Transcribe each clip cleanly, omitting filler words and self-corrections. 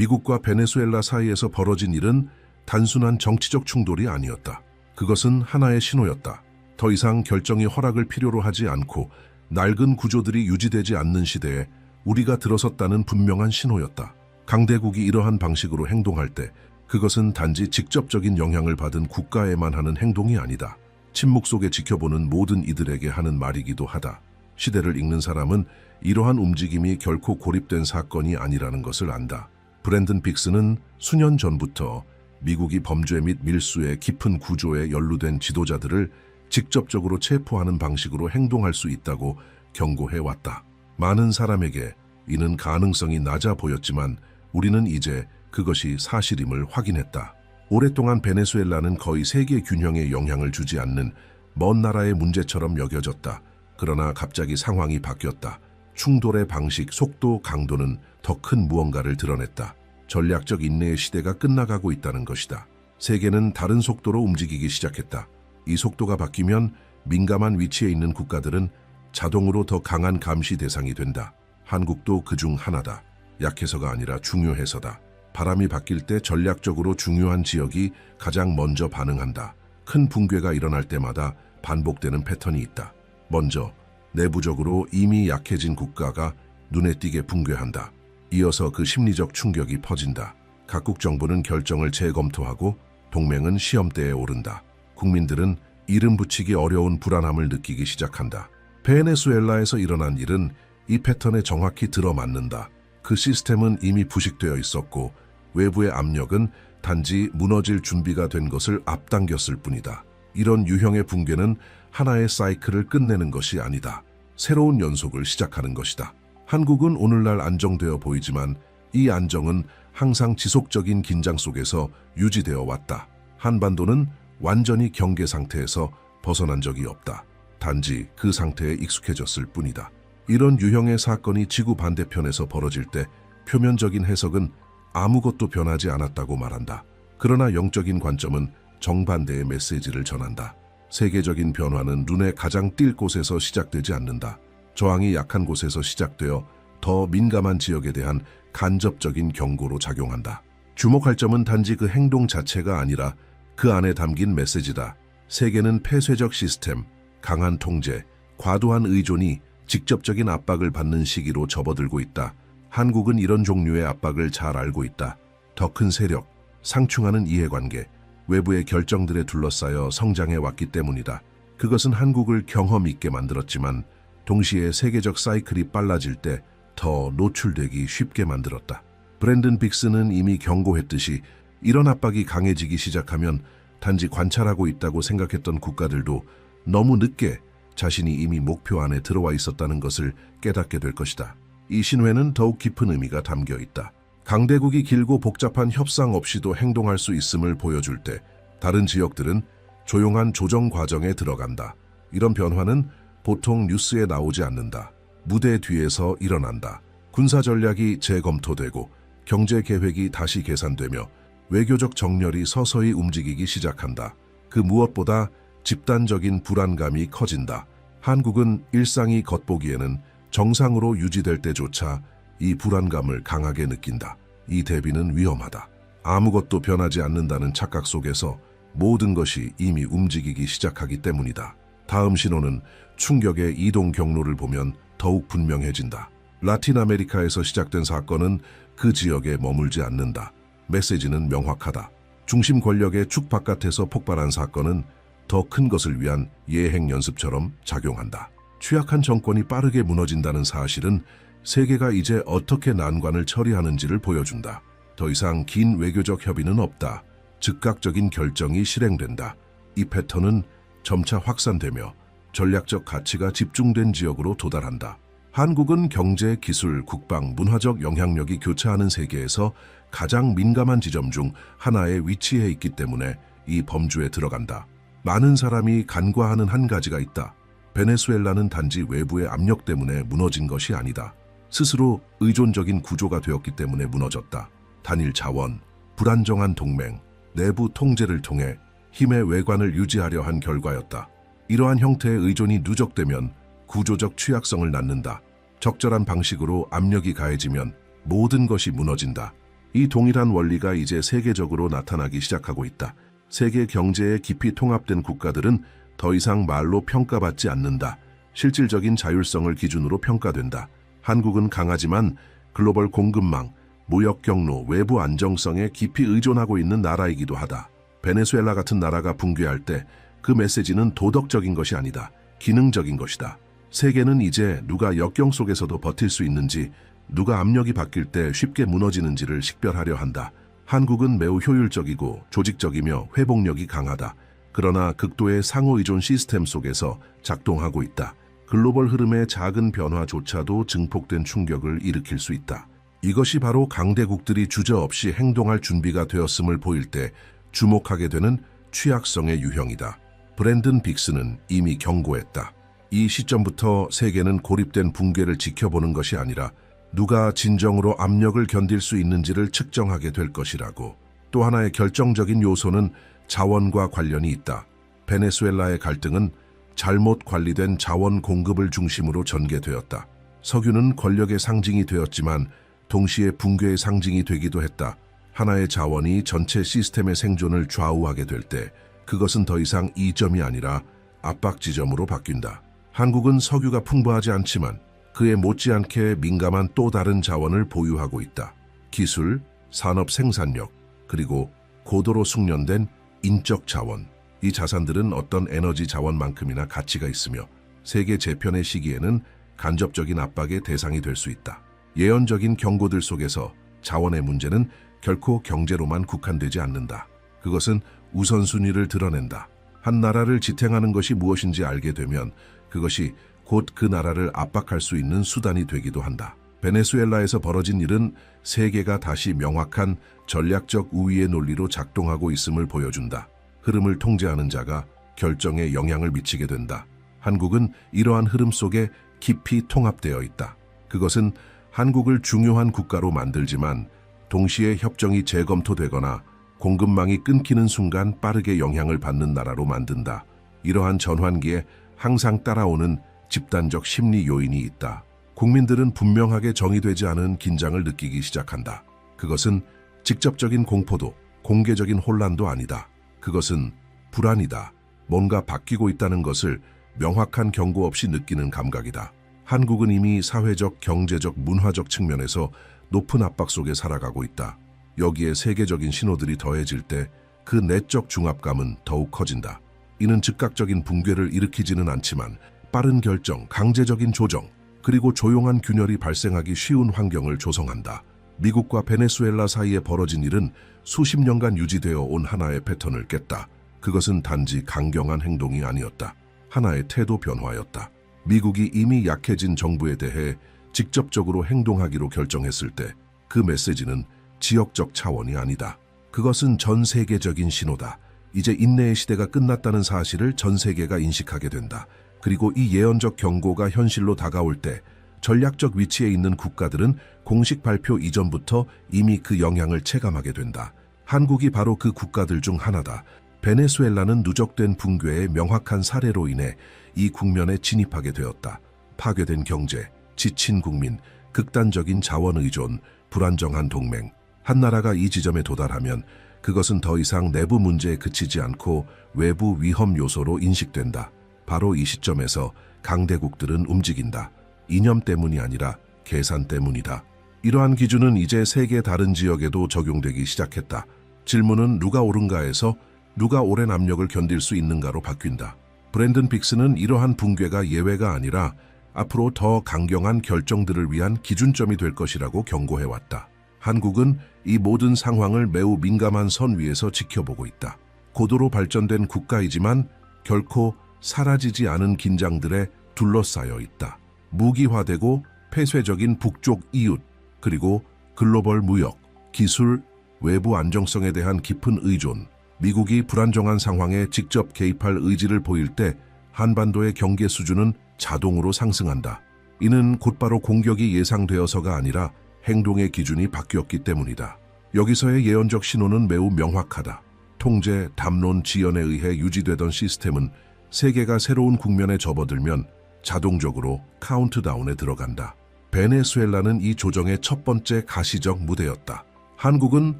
미국과 베네수엘라 사이에서 벌어진 일은 단순한 정치적 충돌이 아니었다. 그것은 하나의 신호였다. 더 이상 결정이 허락을 필요로 하지 않고 낡은 구조들이 유지되지 않는 시대에 우리가 들어섰다는 분명한 신호였다. 강대국이 이러한 방식으로 행동할 때 그것은 단지 직접적인 영향을 받은 국가에만 하는 행동이 아니다. 침묵 속에 지켜보는 모든 이들에게 하는 말이기도 하다. 시대를 읽는 사람은 이러한 움직임이 결코 고립된 사건이 아니라는 것을 안다. 브랜든 빅스는 수년 전부터 미국이 범죄 및 밀수의 깊은 구조에 연루된 지도자들을 직접적으로 체포하는 방식으로 행동할 수 있다고 경고해왔다. 많은 사람에게 이는 가능성이 낮아 보였지만 우리는 이제 그것이 사실임을 확인했다. 오랫동안 베네수엘라는 거의 세계 균형에 영향을 주지 않는 먼 나라의 문제처럼 여겨졌다. 그러나 갑자기 상황이 바뀌었다. 충돌의 방식, 속도, 강도는 더 큰 무언가를 드러냈다. 전략적 인내의 시대가 끝나가고 있다는 것이다. 세계는 다른 속도로 움직이기 시작했다. 이 속도가 바뀌면 민감한 위치에 있는 국가들은 자동으로 더 강한 감시 대상이 된다. 한국도 그중 하나다. 약해서가 아니라 중요해서다. 바람이 바뀔 때 전략적으로 중요한 지역이 가장 먼저 반응한다. 큰 붕괴가 일어날 때마다 반복되는 패턴이 있다. 먼저 내부적으로 이미 약해진 국가가 눈에 띄게 붕괴한다. 이어서 그 심리적 충격이 퍼진다. 각국 정부는 결정을 재검토하고 동맹은 시험대에 오른다. 국민들은 이름 붙이기 어려운 불안함을 느끼기 시작한다. 베네수엘라에서 일어난 일은 이 패턴에 정확히 들어맞는다. 그 시스템은 이미 부식되어 있었고 외부의 압력은 단지 무너질 준비가 된 것을 앞당겼을 뿐이다. 이런 유형의 붕괴는 하나의 사이클을 끝내는 것이 아니다. 새로운 연속을 시작하는 것이다. 한국은 오늘날 안정되어 보이지만 이 안정은 항상 지속적인 긴장 속에서 유지되어 왔다. 한반도는 완전히 경계 상태에서 벗어난 적이 없다. 단지 그 상태에 익숙해졌을 뿐이다. 이런 유형의 사건이 지구 반대편에서 벌어질 때 표면적인 해석은 아무것도 변하지 않았다고 말한다. 그러나 영적인 관점은 정반대의 메시지를 전한다. 세계적인 변화는 눈에 가장 띌 곳에서 시작되지 않는다. 저항이 약한 곳에서 시작되어 더 민감한 지역에 대한 간접적인 경고로 작용한다. 주목할 점은 단지 그 행동 자체가 아니라 그 안에 담긴 메시지다. 세계는 폐쇄적 시스템, 강한 통제, 과도한 의존이 직접적인 압박을 받는 시기로 접어들고 있다. 한국은 이런 종류의 압박을 잘 알고 있다. 더 큰 세력, 상충하는 이해관계, 외부의 결정들에 둘러싸여 성장해 왔기 때문이다. 그것은 한국을 경험 있게 만들었지만 동시에 세계적 사이클이 빨라질 때 더 노출되기 쉽게 만들었다. 브랜든 빅스는 이미 경고했듯이 이런 압박이 강해지기 시작하면 단지 관찰하고 있다고 생각했던 국가들도 너무 늦게 자신이 이미 목표 안에 들어와 있었다는 것을 깨닫게 될 것이다. 이 신호에는 더욱 깊은 의미가 담겨 있다. 강대국이 길고 복잡한 협상 없이도 행동할 수 있음을 보여줄 때 다른 지역들은 조용한 조정 과정에 들어간다. 이런 변화는 보통 뉴스에 나오지 않는다. 무대 뒤에서 일어난다. 군사 전략이 재검토되고 경제 계획이 다시 계산되며 외교적 정렬이 서서히 움직이기 시작한다. 그 무엇보다 집단적인 불안감이 커진다. 한국은 일상이 겉보기에는 정상으로 유지될 때조차 이 불안감을 강하게 느낀다. 이 대비는 위험하다. 아무것도 변하지 않는다는 착각 속에서 모든 것이 이미 움직이기 시작하기 때문이다. 다음 신호는 충격의 이동 경로를 보면 더욱 분명해진다. 라틴 아메리카에서 시작된 사건은 그 지역에 머물지 않는다. 메시지는 명확하다. 중심 권력의 축 바깥에서 폭발한 사건은 더 큰 것을 위한 예행 연습처럼 작용한다. 취약한 정권이 빠르게 무너진다는 사실은 세계가 이제 어떻게 난관을 처리하는지를 보여준다. 더 이상 긴 외교적 협의는 없다. 즉각적인 결정이 실행된다. 이 패턴은 점차 확산되며 전략적 가치가 집중된 지역으로 도달한다. 한국은 경제, 기술, 국방, 문화적 영향력이 교차하는 세계에서 가장 민감한 지점 중 하나에 위치해 있기 때문에 이 범주에 들어간다. 많은 사람이 간과하는 한 가지가 있다. 베네수엘라는 단지 외부의 압력 때문에 무너진 것이 아니다. 스스로 의존적인 구조가 되었기 때문에 무너졌다. 단일 자원, 불안정한 동맹, 내부 통제를 통해 힘의 외관을 유지하려 한 결과였다. 이러한 형태의 의존이 누적되면 구조적 취약성을 낳는다. 적절한 방식으로 압력이 가해지면 모든 것이 무너진다. 이 동일한 원리가 이제 세계적으로 나타나기 시작하고 있다. 세계 경제에 깊이 통합된 국가들은 더 이상 말로 평가받지 않는다. 실질적인 자율성을 기준으로 평가된다. 한국은 강하지만 글로벌 공급망, 무역 경로, 외부 안정성에 깊이 의존하고 있는 나라이기도 하다. 베네수엘라 같은 나라가 붕괴할 때 그 메시지는 도덕적인 것이 아니다. 기능적인 것이다. 세계는 이제 누가 역경 속에서도 버틸 수 있는지, 누가 압력이 바뀔 때 쉽게 무너지는지를 식별하려 한다. 한국은 매우 효율적이고 조직적이며 회복력이 강하다. 그러나 극도의 상호의존 시스템 속에서 작동하고 있다. 글로벌 흐름의 작은 변화조차도 증폭된 충격을 일으킬 수 있다. 이것이 바로 강대국들이 주저없이 행동할 준비가 되었음을 보일 때 주목하게 되는 취약성의 유형이다. 브랜든 빅스는 이미 경고했다. 이 시점부터 세계는 고립된 붕괴를 지켜보는 것이 아니라 누가 진정으로 압력을 견딜 수 있는지를 측정하게 될 것이라고. 또 하나의 결정적인 요소는 자원과 관련이 있다. 베네수엘라의 갈등은 잘못 관리된 자원 공급을 중심으로 전개되었다. 석유는 권력의 상징이 되었지만 동시에 붕괴의 상징이 되기도 했다. 하나의 자원이 전체 시스템의 생존을 좌우하게 될 때 그것은 더 이상 이점이 아니라 압박 지점으로 바뀐다. 한국은 석유가 풍부하지 않지만 그에 못지않게 민감한 또 다른 자원을 보유하고 있다. 기술, 산업 생산력, 그리고 고도로 숙련된 인적 자원. 이 자산들은 어떤 에너지 자원만큼이나 가치가 있으며 세계 재편의 시기에는 간접적인 압박의 대상이 될 수 있다. 예언적인 경고들 속에서 자원의 문제는 결코 경제로만 국한되지 않는다. 그것은 우선순위를 드러낸다. 한 나라를 지탱하는 것이 무엇인지 알게 되면 그것이 곧 그 나라를 압박할 수 있는 수단이 되기도 한다. 베네수엘라에서 벌어진 일은 세계가 다시 명확한 전략적 우위의 논리로 작동하고 있음을 보여준다. 흐름을 통제하는 자가 결정에 영향을 미치게 된다. 한국은 이러한 흐름 속에 깊이 통합되어 있다. 그것은 한국을 중요한 국가로 만들지만 동시에 협정이 재검토되거나 공급망이 끊기는 순간 빠르게 영향을 받는 나라로 만든다. 이러한 전환기에 항상 따라오는 집단적 심리 요인이 있다. 국민들은 분명하게 정의되지 않은 긴장을 느끼기 시작한다. 그것은 직접적인 공포도 공개적인 혼란도 아니다. 그것은 불안이다. 뭔가 바뀌고 있다는 것을 명확한 경고 없이 느끼는 감각이다. 한국은 이미 사회적, 경제적, 문화적 측면에서 높은 압박 속에 살아가고 있다. 여기에 세계적인 신호들이 더해질 때 그 내적 중압감은 더욱 커진다. 이는 즉각적인 붕괴를 일으키지는 않지만 빠른 결정, 강제적인 조정, 그리고 조용한 균열이 발생하기 쉬운 환경을 조성한다. 미국과 베네수엘라 사이에 벌어진 일은 수십 년간 유지되어 온 하나의 패턴을 깼다. 그것은 단지 강경한 행동이 아니었다. 하나의 태도 변화였다. 미국이 이미 약해진 정부에 대해 직접적으로 행동하기로 결정했을 때 그 메시지는 지역적 차원이 아니다. 그것은 전 세계적인 신호다. 이제 인내의 시대가 끝났다는 사실을 전 세계가 인식하게 된다. 그리고 이 예언적 경고가 현실로 다가올 때 전략적 위치에 있는 국가들은 공식 발표 이전부터 이미 그 영향을 체감하게 된다. 한국이 바로 그 국가들 중 하나다. 베네수엘라는 누적된 붕괴의 명확한 사례로 인해 이 국면에 진입하게 되었다. 파괴된 경제, 지친 국민, 극단적인 자원 의존, 불안정한 동맹. 한 나라가 이 지점에 도달하면 그것은 더 이상 내부 문제에 그치지 않고 외부 위험 요소로 인식된다. 바로 이 시점에서 강대국들은 움직인다. 이념 때문이 아니라 계산 때문이다. 이러한 기준은 이제 세계 다른 지역에도 적용되기 시작했다. 질문은 누가 옳은가에서 누가 오랜 압력을 견딜 수 있는가로 바뀐다. 브랜든 빅스는 이러한 붕괴가 예외가 아니라 앞으로 더 강경한 결정들을 위한 기준점이 될 것이라고 경고해왔다. 한국은 이 모든 상황을 매우 민감한 선 위에서 지켜보고 있다. 고도로 발전된 국가이지만 결코 사라지지 않은 긴장들에 둘러싸여 있다. 무기화되고 폐쇄적인 북쪽 이웃, 그리고 글로벌 무역, 기술, 외부 안정성에 대한 깊은 의존, 미국이 불안정한 상황에 직접 개입할 의지를 보일 때 한반도의 경계 수준은 자동으로 상승한다. 이는 곧바로 공격이 예상되어서가 아니라 행동의 기준이 바뀌었기 때문이다. 여기서의 예언적 신호는 매우 명확하다. 통제, 담론, 지연에 의해 유지되던 시스템은 세계가 새로운 국면에 접어들면 자동적으로 카운트다운에 들어간다. 베네수엘라는 이 조정의 첫 번째 가시적 무대였다. 한국은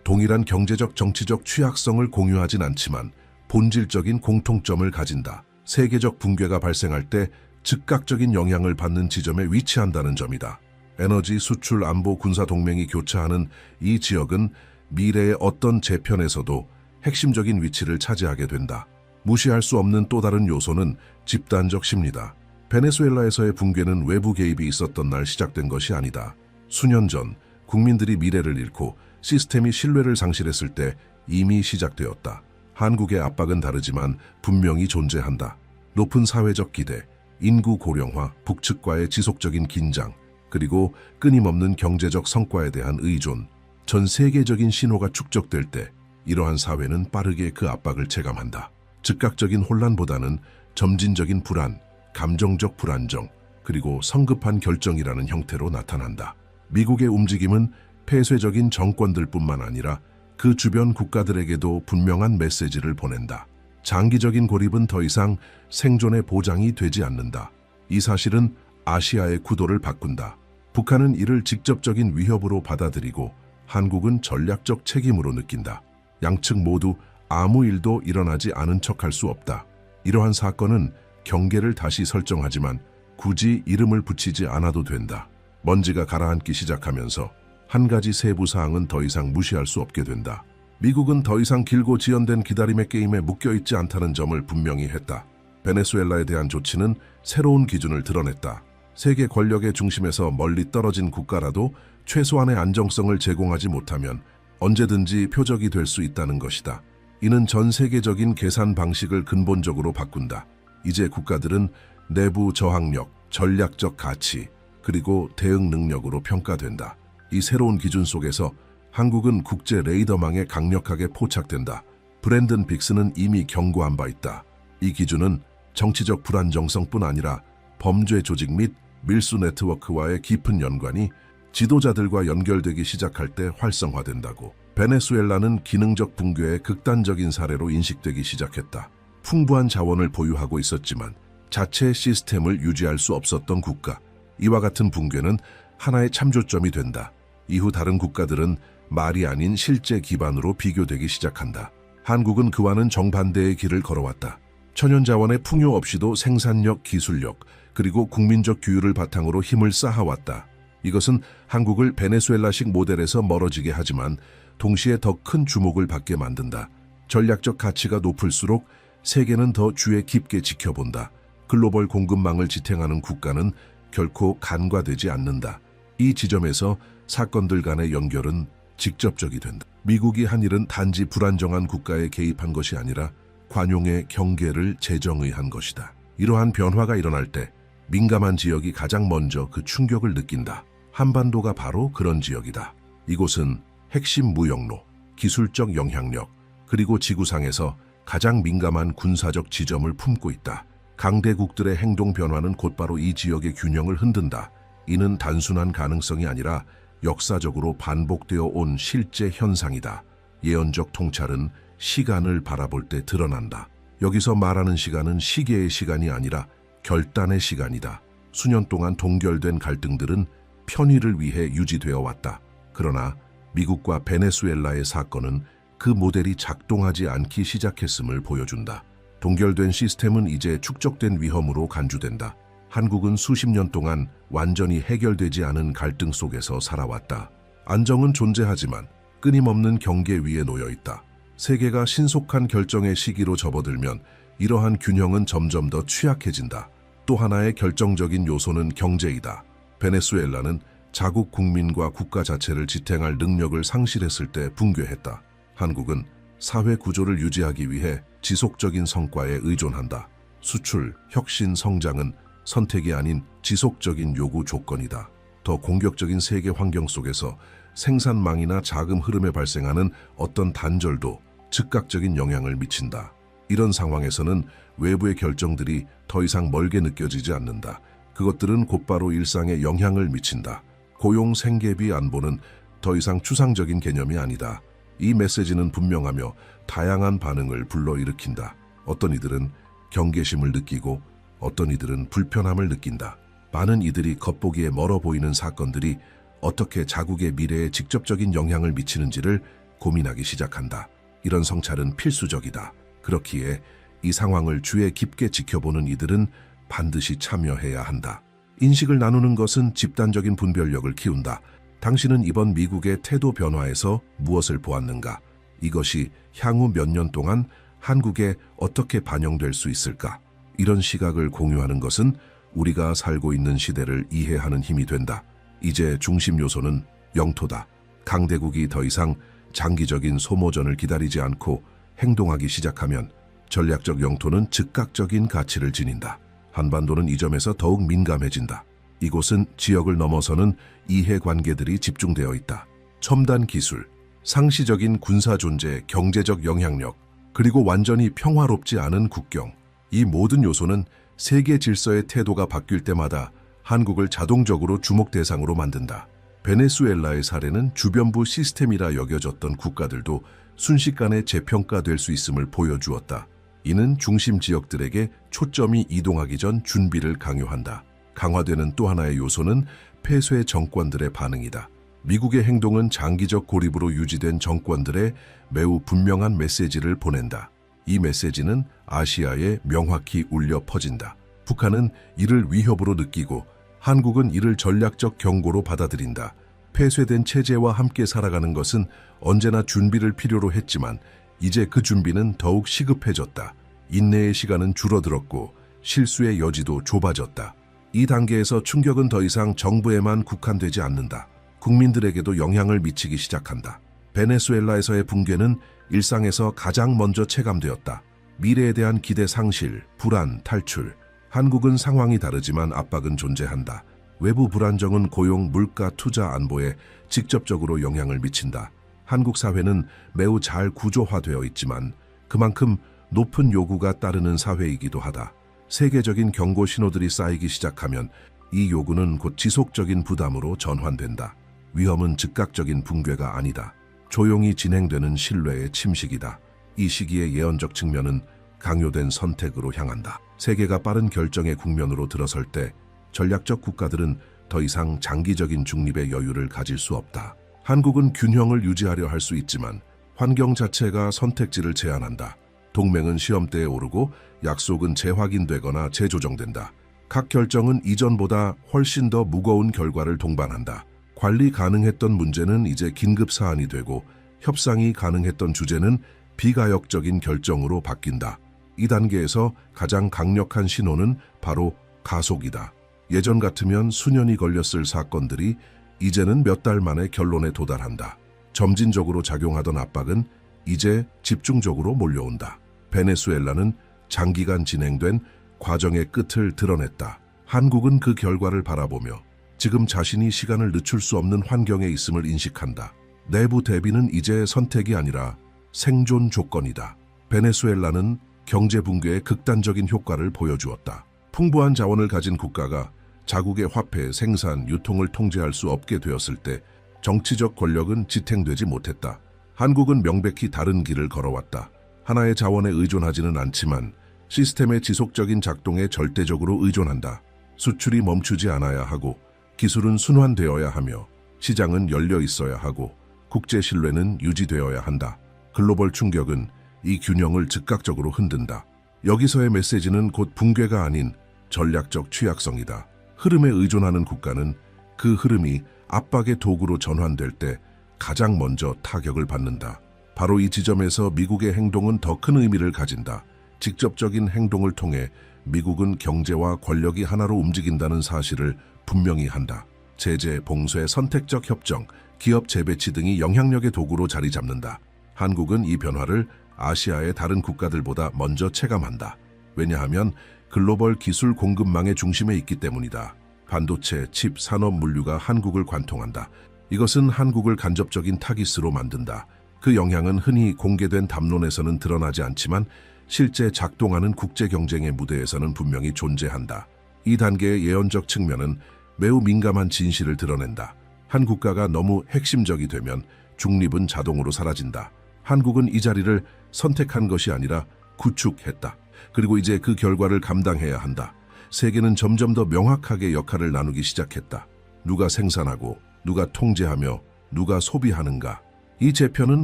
동일한 경제적 정치적 취약성을 공유하진 않지만 본질적인 공통점을 가진다. 세계적 붕괴가 발생할 때 즉각적인 영향을 받는 지점에 위치한다는 점이다. 에너지, 수출, 안보, 군사 동맹이 교차하는 이 지역은 미래의 어떤 재편에서도 핵심적인 위치를 차지하게 된다. 무시할 수 없는 또 다른 요소는 집단적 심리다. 베네수엘라에서의 붕괴는 외부 개입이 있었던 날 시작된 것이 아니다. 수년 전 국민들이 미래를 잃고 시스템이 신뢰를 상실했을 때 이미 시작되었다. 한국의 압박은 다르지만 분명히 존재한다. 높은 사회적 기대, 인구 고령화, 북측과의 지속적인 긴장, 그리고 끊임없는 경제적 성과에 대한 의존, 전 세계적인 신호가 축적될 때 이러한 사회는 빠르게 그 압박을 체감한다. 즉각적인 혼란보다는 점진적인 불안, 감정적 불안정, 그리고 성급한 결정이라는 형태로 나타난다. 미국의 움직임은 폐쇄적인 정권들뿐만 아니라 그 주변 국가들에게도 분명한 메시지를 보낸다. 장기적인 고립은 더 이상 생존의 보장이 되지 않는다. 이 사실은 아시아의 구도를 바꾼다. 북한은 이를 직접적인 위협으로 받아들이고 한국은 전략적 책임으로 느낀다. 양측 모두 아무 일도 일어나지 않은 척할 수 없다. 이러한 사건은 경계를 다시 설정하지만 굳이 이름을 붙이지 않아도 된다. 먼지가 가라앉기 시작하면서 한 가지 세부 사항은 더 이상 무시할 수 없게 된다. 미국은 더 이상 길고 지연된 기다림의 게임에 묶여있지 않다는 점을 분명히 했다. 베네수엘라에 대한 조치는 새로운 기준을 드러냈다. 세계 권력의 중심에서 멀리 떨어진 국가라도 최소한의 안정성을 제공하지 못하면 언제든지 표적이 될 수 있다는 것이다. 이는 전 세계적인 계산 방식을 근본적으로 바꾼다. 이제 국가들은 내부 저항력, 전략적 가치, 그리고 대응 능력으로 평가된다. 이 새로운 기준 속에서 한국은 국제 레이더망에 강력하게 포착된다. 브랜든 빅스는 이미 경고한 바 있다. 이 기준은 정치적 불안정성뿐 아니라 범죄 조직 및 밀수 네트워크와의 깊은 연관이 지도자들과 연결되기 시작할 때 활성화된다고. 베네수엘라는 기능적 붕괴의 극단적인 사례로 인식되기 시작했다. 풍부한 자원을 보유하고 있었지만 자체 시스템을 유지할 수 없었던 국가. 이와 같은 붕괴는 하나의 참조점이 된다. 이후 다른 국가들은 말이 아닌 실제 기반으로 비교되기 시작한다. 한국은 그와는 정반대의 길을 걸어왔다. 천연자원의 풍요 없이도 생산력, 기술력, 그리고 국민적 규율을 바탕으로 힘을 쌓아왔다. 이것은 한국을 베네수엘라식 모델에서 멀어지게 하지만 동시에 더 큰 주목을 받게 만든다. 전략적 가치가 높을수록 세계는 더 주의 깊게 지켜본다. 글로벌 공급망을 지탱하는 국가는 결코 간과되지 않는다. 이 지점에서 사건들 간의 연결은 직접적이 된다. 미국이 한 일은 단지 불안정한 국가에 개입한 것이 아니라 관용의 경계를 재정의한 것이다. 이러한 변화가 일어날 때 민감한 지역이 가장 먼저 그 충격을 느낀다. 한반도가 바로 그런 지역이다. 이곳은 핵심 무역로, 기술적 영향력, 그리고 지구상에서 가장 민감한 군사적 지점을 품고 있다. 강대국들의 행동 변화는 곧바로 이 지역의 균형을 흔든다. 이는 단순한 가능성이 아니라 역사적으로 반복되어 온 실제 현상이다. 예언적 통찰은 시간을 바라볼 때 드러난다. 여기서 말하는 시간은 시계의 시간이 아니라 결단의 시간이다. 수년 동안 동결된 갈등들은 편의를 위해 유지되어 왔다. 그러나 미국과 베네수엘라의 사건은 그 모델이 작동하지 않기 시작했음을 보여준다. 동결된 시스템은 이제 축적된 위험으로 간주된다. 한국은 수십 년 동안 완전히 해결되지 않은 갈등 속에서 살아왔다. 안정은 존재하지만 끊임없는 경계 위에 놓여 있다. 세계가 신속한 결정의 시기로 접어들면 이러한 균형은 점점 더 취약해진다. 또 하나의 결정적인 요소는 경제이다. 베네수엘라는 자국 국민과 국가 자체를 지탱할 능력을 상실했을 때 붕괴했다. 한국은 사회 구조를 유지하기 위해 지속적인 성과에 의존한다. 수출, 혁신, 성장은 선택이 아닌 지속적인 요구 조건이다. 더 공격적인 세계 환경 속에서 생산망이나 자금 흐름에 발생하는 어떤 단절도 즉각적인 영향을 미친다. 이런 상황에서는 외부의 결정들이 더 이상 멀게 느껴지지 않는다. 그것들은 곧바로 일상에 영향을 미친다. 고용, 생계비, 안보는 더 이상 추상적인 개념이 아니다. 이 메시지는 분명하며 다양한 반응을 불러일으킨다. 어떤 이들은 경계심을 느끼고 어떤 이들은 불편함을 느낀다. 많은 이들이 겉보기에 멀어 보이는 사건들이 어떻게 자국의 미래에 직접적인 영향을 미치는지를 고민하기 시작한다. 이런 성찰은 필수적이다. 그렇기에 이 상황을 주의 깊게 지켜보는 이들은 반드시 참여해야 한다. 인식을 나누는 것은 집단적인 분별력을 키운다. 당신은 이번 미국의 태도 변화에서 무엇을 보았는가? 이것이 향후 몇 년 동안 한국에 어떻게 반영될 수 있을까? 이런 시각을 공유하는 것은 우리가 살고 있는 시대를 이해하는 힘이 된다. 이제 중심 요소는 영토다. 강대국이 더 이상 장기적인 소모전을 기다리지 않고 행동하기 시작하면 전략적 영토는 즉각적인 가치를 지닌다. 한반도는 이 점에서 더욱 민감해진다. 이곳은 지역을 넘어서는 이해관계들이 집중되어 있다. 첨단 기술, 상시적인 군사 존재, 경제적 영향력, 그리고 완전히 평화롭지 않은 국경. 이 모든 요소는 세계 질서의 태도가 바뀔 때마다 한국을 자동적으로 주목 대상으로 만든다. 베네수엘라의 사례는 주변부 시스템이라 여겨졌던 국가들도 순식간에 재평가될 수 있음을 보여주었다. 이는 중심 지역들에게 초점이 이동하기 전 준비를 강요한다. 강화되는 또 하나의 요소는 폐쇄 정권들의 반응이다. 미국의 행동은 장기적 고립으로 유지된 정권들에 매우 분명한 메시지를 보낸다. 이 메시지는 아시아에 명확히 울려 퍼진다. 북한은 이를 위협으로 느끼고 한국은 이를 전략적 경고로 받아들인다. 폐쇄된 체제와 함께 살아가는 것은 언제나 준비를 필요로 했지만 이제 그 준비는 더욱 시급해졌다. 인내의 시간은 줄어들었고 실수의 여지도 좁아졌다. 이 단계에서 충격은 더 이상 정부에만 국한되지 않는다. 국민들에게도 영향을 미치기 시작한다. 베네수엘라에서의 붕괴는 일상에서 가장 먼저 체감되었다. 미래에 대한 기대 상실, 불안, 탈출. 한국은 상황이 다르지만 압박은 존재한다. 외부 불안정은 고용, 물가, 투자, 안보에 직접적으로 영향을 미친다. 한국 사회는 매우 잘 구조화되어 있지만 그만큼 높은 요구가 따르는 사회이기도 하다. 세계적인 경고 신호들이 쌓이기 시작하면 이 요구는 곧 지속적인 부담으로 전환된다. 위험은 즉각적인 붕괴가 아니다. 조용히 진행되는 신뢰의 침식이다. 이 시기의 예언적 측면은 강요된 선택으로 향한다. 세계가 빠른 결정의 국면으로 들어설 때 전략적 국가들은 더 이상 장기적인 중립의 여유를 가질 수 없다. 한국은 균형을 유지하려 할 수 있지만 환경 자체가 선택지를 제한한다. 동맹은 시험대에 오르고 약속은 재확인되거나 재조정된다. 각 결정은 이전보다 훨씬 더 무거운 결과를 동반한다. 관리 가능했던 문제는 이제 긴급 사안이 되고 협상이 가능했던 주제는 비가역적인 결정으로 바뀐다. 이 단계에서 가장 강력한 신호는 바로 가속이다. 예전 같으면 수년이 걸렸을 사건들이 이제는 몇 달 만에 결론에 도달한다. 점진적으로 작용하던 압박은 이제 집중적으로 몰려온다. 베네수엘라는 장기간 진행된 과정의 끝을 드러냈다. 한국은 그 결과를 바라보며 지금 자신이 시간을 늦출 수 없는 환경에 있음을 인식한다. 내부 대비는 이제 선택이 아니라 생존 조건이다. 베네수엘라는 경제 붕괴의 극단적인 효과를 보여주었다. 풍부한 자원을 가진 국가가 자국의 화폐, 생산, 유통을 통제할 수 없게 되었을 때 정치적 권력은 지탱되지 못했다. 한국은 명백히 다른 길을 걸어왔다. 하나의 자원에 의존하지는 않지만 시스템의 지속적인 작동에 절대적으로 의존한다. 수출이 멈추지 않아야 하고 기술은 순환되어야 하며 시장은 열려 있어야 하고 국제 신뢰는 유지되어야 한다. 글로벌 충격은 이 균형을 즉각적으로 흔든다. 여기서의 메시지는 곧 붕괴가 아닌 전략적 취약성이다. 흐름에 의존하는 국가는 그 흐름이 압박의 도구로 전환될 때 가장 먼저 타격을 받는다. 바로 이 지점에서 미국의 행동은 더 큰 의미를 가진다. 직접적인 행동을 통해 미국은 경제와 권력이 하나로 움직인다는 사실을 분명히 한다. 제재, 봉쇄, 선택적 협정, 기업 재배치 등이 영향력의 도구로 자리 잡는다. 한국은 이 변화를 아시아의 다른 국가들보다 먼저 체감한다. 왜냐하면 글로벌 기술 공급망의 중심에 있기 때문이다. 반도체, 칩, 산업 물류가 한국을 관통한다. 이것은 한국을 간접적인 타깃으로 만든다. 그 영향은 흔히 공개된 담론에서는 드러나지 않지만 실제 작동하는 국제 경쟁의 무대에서는 분명히 존재한다. 이 단계의 예언적 측면은 매우 민감한 진실을 드러낸다. 한 국가가 너무 핵심적이 되면 중립은 자동으로 사라진다. 한국은 이 자리를 선택한 것이 아니라 구축했다. 그리고 이제 그 결과를 감당해야 한다. 세계는 점점 더 명확하게 역할을 나누기 시작했다. 누가 생산하고 누가 통제하며 누가 소비하는가. 이 재편은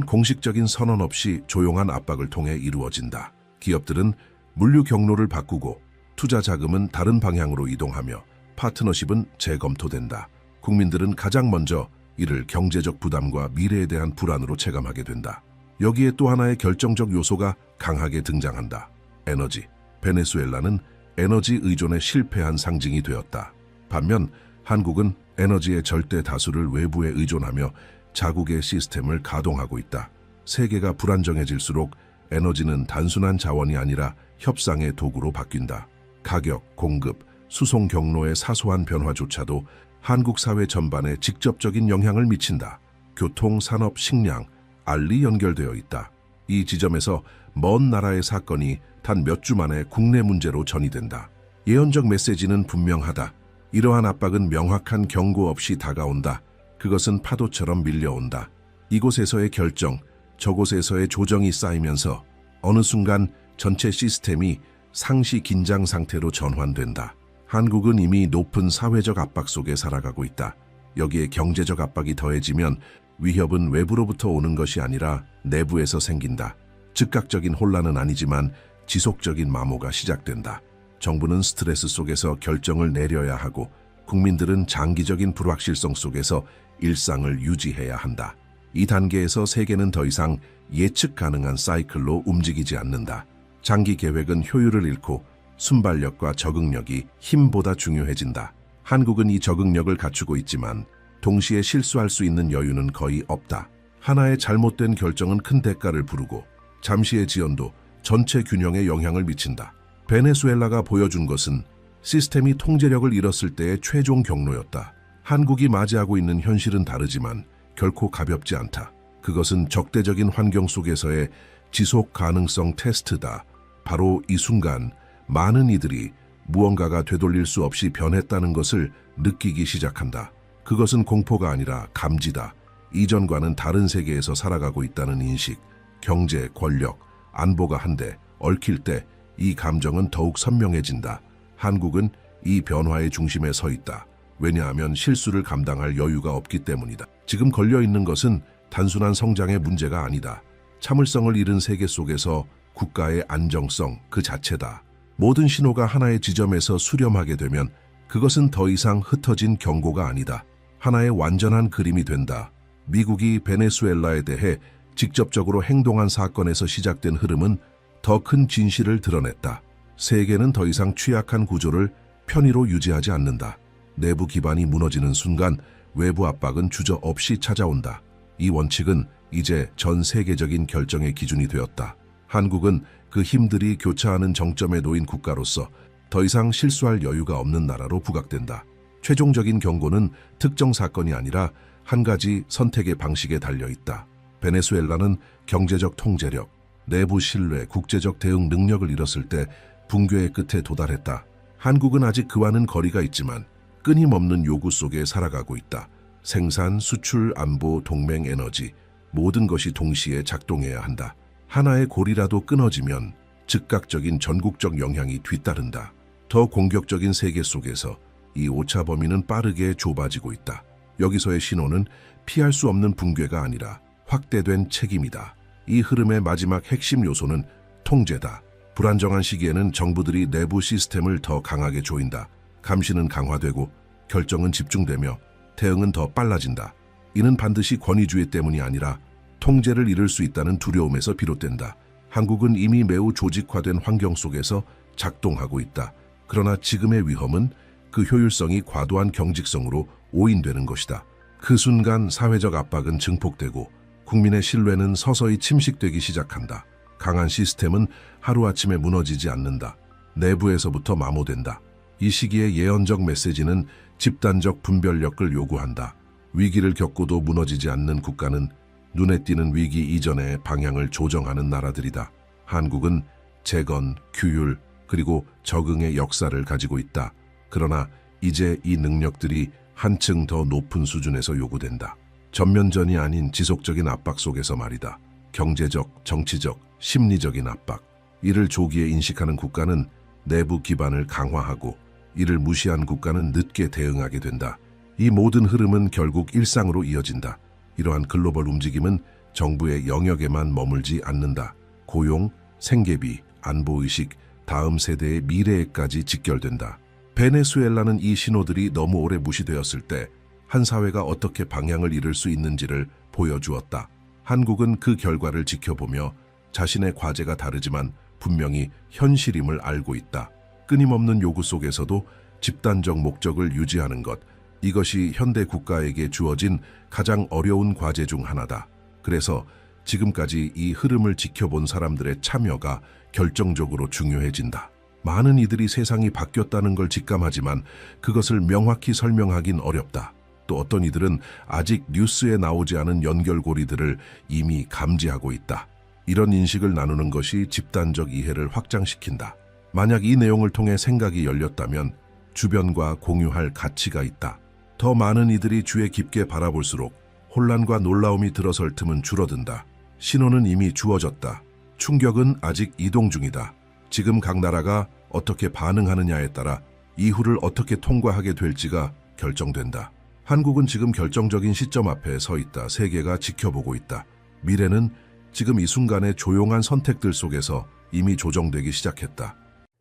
공식적인 선언 없이 조용한 압박을 통해 이루어진다. 기업들은 물류 경로를 바꾸고 투자 자금은 다른 방향으로 이동하며 파트너십은 재검토된다. 국민들은 가장 먼저 이를 경제적 부담과 미래에 대한 불안으로 체감하게 된다. 여기에 또 하나의 결정적 요소가 강하게 등장한다. 에너지. 베네수엘라는 에너지 의존에 실패한 상징이 되었다. 반면 한국은 에너지의 절대 다수를 외부에 의존하며 자국의 시스템을 가동하고 있다. 세계가 불안정해질수록 에너지는 단순한 자원이 아니라 협상의 도구로 바뀐다. 가격, 공급, 수송 경로의 사소한 변화조차도 한국 사회 전반에 직접적인 영향을 미친다. 교통, 산업, 식량, 알리 연결되어 있다. 이 지점에서 먼 나라의 사건이 단 몇 주 만에 국내 문제로 전이된다. 예언적 메시지는 분명하다. 이러한 압박은 명확한 경고 없이 다가온다. 그것은 파도처럼 밀려온다. 이곳에서의 결정, 저곳에서의 조정이 쌓이면서 어느 순간 전체 시스템이 상시 긴장 상태로 전환된다. 한국은 이미 높은 사회적 압박 속에 살아가고 있다. 여기에 경제적 압박이 더해지면 위협은 외부로부터 오는 것이 아니라 내부에서 생긴다. 즉각적인 혼란은 아니지만 지속적인 마모가 시작된다. 정부는 스트레스 속에서 결정을 내려야 하고 국민들은 장기적인 불확실성 속에서 일상을 유지해야 한다. 이 단계에서 세계는 더 이상 예측 가능한 사이클로 움직이지 않는다. 장기 계획은 효율을 잃고 순발력과 적응력이 힘보다 중요해진다. 한국은 이 적응력을 갖추고 있지만 동시에 실수할 수 있는 여유는 거의 없다. 하나의 잘못된 결정은 큰 대가를 부르고 잠시의 지연도 전체 균형에 영향을 미친다. 베네수엘라가 보여준 것은 시스템이 통제력을 잃었을 때의 최종 경로였다. 한국이 맞이하고 있는 현실은 다르지만 결코 가볍지 않다. 그것은 적대적인 환경 속에서의 지속 가능성 테스트다. 바로 이 순간 많은 이들이 무언가가 되돌릴 수 없이 변했다는 것을 느끼기 시작한다. 그것은 공포가 아니라 감지다. 이전과는 다른 세계에서 살아가고 있다는 인식, 경제, 권력, 안보가 한데 얽힐 때 이 감정은 더욱 선명해진다. 한국은 이 변화의 중심에 서 있다. 왜냐하면 실수를 감당할 여유가 없기 때문이다. 지금 걸려있는 것은 단순한 성장의 문제가 아니다. 참을성을 잃은 세계 속에서 국가의 안정성 그 자체다. 모든 신호가 하나의 지점에서 수렴하게 되면 그것은 더 이상 흩어진 경고가 아니다. 하나의 완전한 그림이 된다. 미국이 베네수엘라에 대해 직접적으로 행동한 사건에서 시작된 흐름은 더 큰 진실을 드러냈다. 세계는 더 이상 취약한 구조를 편의로 유지하지 않는다. 내부 기반이 무너지는 순간 외부 압박은 주저없이 찾아온다. 이 원칙은 이제 전 세계적인 결정의 기준이 되었다. 한국은 그 힘들이 교차하는 정점에 놓인 국가로서 더 이상 실수할 여유가 없는 나라로 부각된다. 최종적인 경고는 특정 사건이 아니라 한 가지 선택의 방식에 달려있다. 베네수엘라는 경제적 통제력, 내부 신뢰, 국제적 대응 능력을 잃었을 때 붕괴의 끝에 도달했다. 한국은 아직 그와는 거리가 있지만 끊임없는 요구 속에 살아가고 있다. 생산, 수출, 안보, 동맹, 에너지 모든 것이 동시에 작동해야 한다. 하나의 고리라도 끊어지면 즉각적인 전국적 영향이 뒤따른다. 더 공격적인 세계 속에서 이 오차 범위는 빠르게 좁아지고 있다. 여기서의 신호는 피할 수 없는 붕괴가 아니라 확대된 책임이다. 이 흐름의 마지막 핵심 요소는 통제다. 불안정한 시기에는 정부들이 내부 시스템을 더 강하게 조인다. 감시는 강화되고 결정은 집중되며 대응은 더 빨라진다. 이는 반드시 권위주의 때문이 아니라 통제를 잃을 수 있다는 두려움에서 비롯된다. 한국은 이미 매우 조직화된 환경 속에서 작동하고 있다. 그러나 지금의 위험은 그 효율성이 과도한 경직성으로 오인되는 것이다. 그 순간 사회적 압박은 증폭되고 국민의 신뢰는 서서히 침식되기 시작한다. 강한 시스템은 하루아침에 무너지지 않는다. 내부에서부터 마모된다. 이 시기의 예언적 메시지는 집단적 분별력을 요구한다. 위기를 겪고도 무너지지 않는 국가는 눈에 띄는 위기 이전의 방향을 조정하는 나라들이다. 한국은 재건, 규율, 그리고 적응의 역사를 가지고 있다. 그러나 이제 이 능력들이 한층 더 높은 수준에서 요구된다. 전면전이 아닌 지속적인 압박 속에서 말이다. 경제적, 정치적, 심리적인 압박. 이를 조기에 인식하는 국가는 내부 기반을 강화하고 이를 무시한 국가는 늦게 대응하게 된다. 이 모든 흐름은 결국 일상으로 이어진다. 이러한 글로벌 움직임은 정부의 영역에만 머물지 않는다. 고용, 생계비, 안보의식, 다음 세대의 미래에까지 직결된다. 베네수엘라는 이 신호들이 너무 오래 무시되었을 때 한 사회가 어떻게 방향을 잃을 수 있는지를 보여주었다. 한국은 그 결과를 지켜보며 자신의 과제가 다르지만 분명히 현실임을 알고 있다. 끊임없는 요구 속에서도 집단적 목적을 유지하는 것, 이것이 현대 국가에게 주어진 가장 어려운 과제 중 하나다. 그래서 지금까지 이 흐름을 지켜본 사람들의 참여가 결정적으로 중요해진다. 많은 이들이 세상이 바뀌었다는 걸 직감하지만 그것을 명확히 설명하긴 어렵다. 또 어떤 이들은 아직 뉴스에 나오지 않은 연결고리들을 이미 감지하고 있다. 이런 인식을 나누는 것이 집단적 이해를 확장시킨다. 만약 이 내용을 통해 생각이 열렸다면 주변과 공유할 가치가 있다. 더 많은 이들이 주에 깊게 바라볼수록 혼란과 놀라움이 들어설 틈은 줄어든다. 신호는 이미 주어졌다. 충격은 아직 이동 중이다. 지금 각 나라가 어떻게 반응하느냐에 따라 이후를 어떻게 통과하게 될지가 결정된다. 한국은 지금 결정적인 시점 앞에 서 있다. 세계가 지켜보고 있다. 미래는 지금 이 순간의 조용한 선택들 속에서 이미 조정되기 시작했다.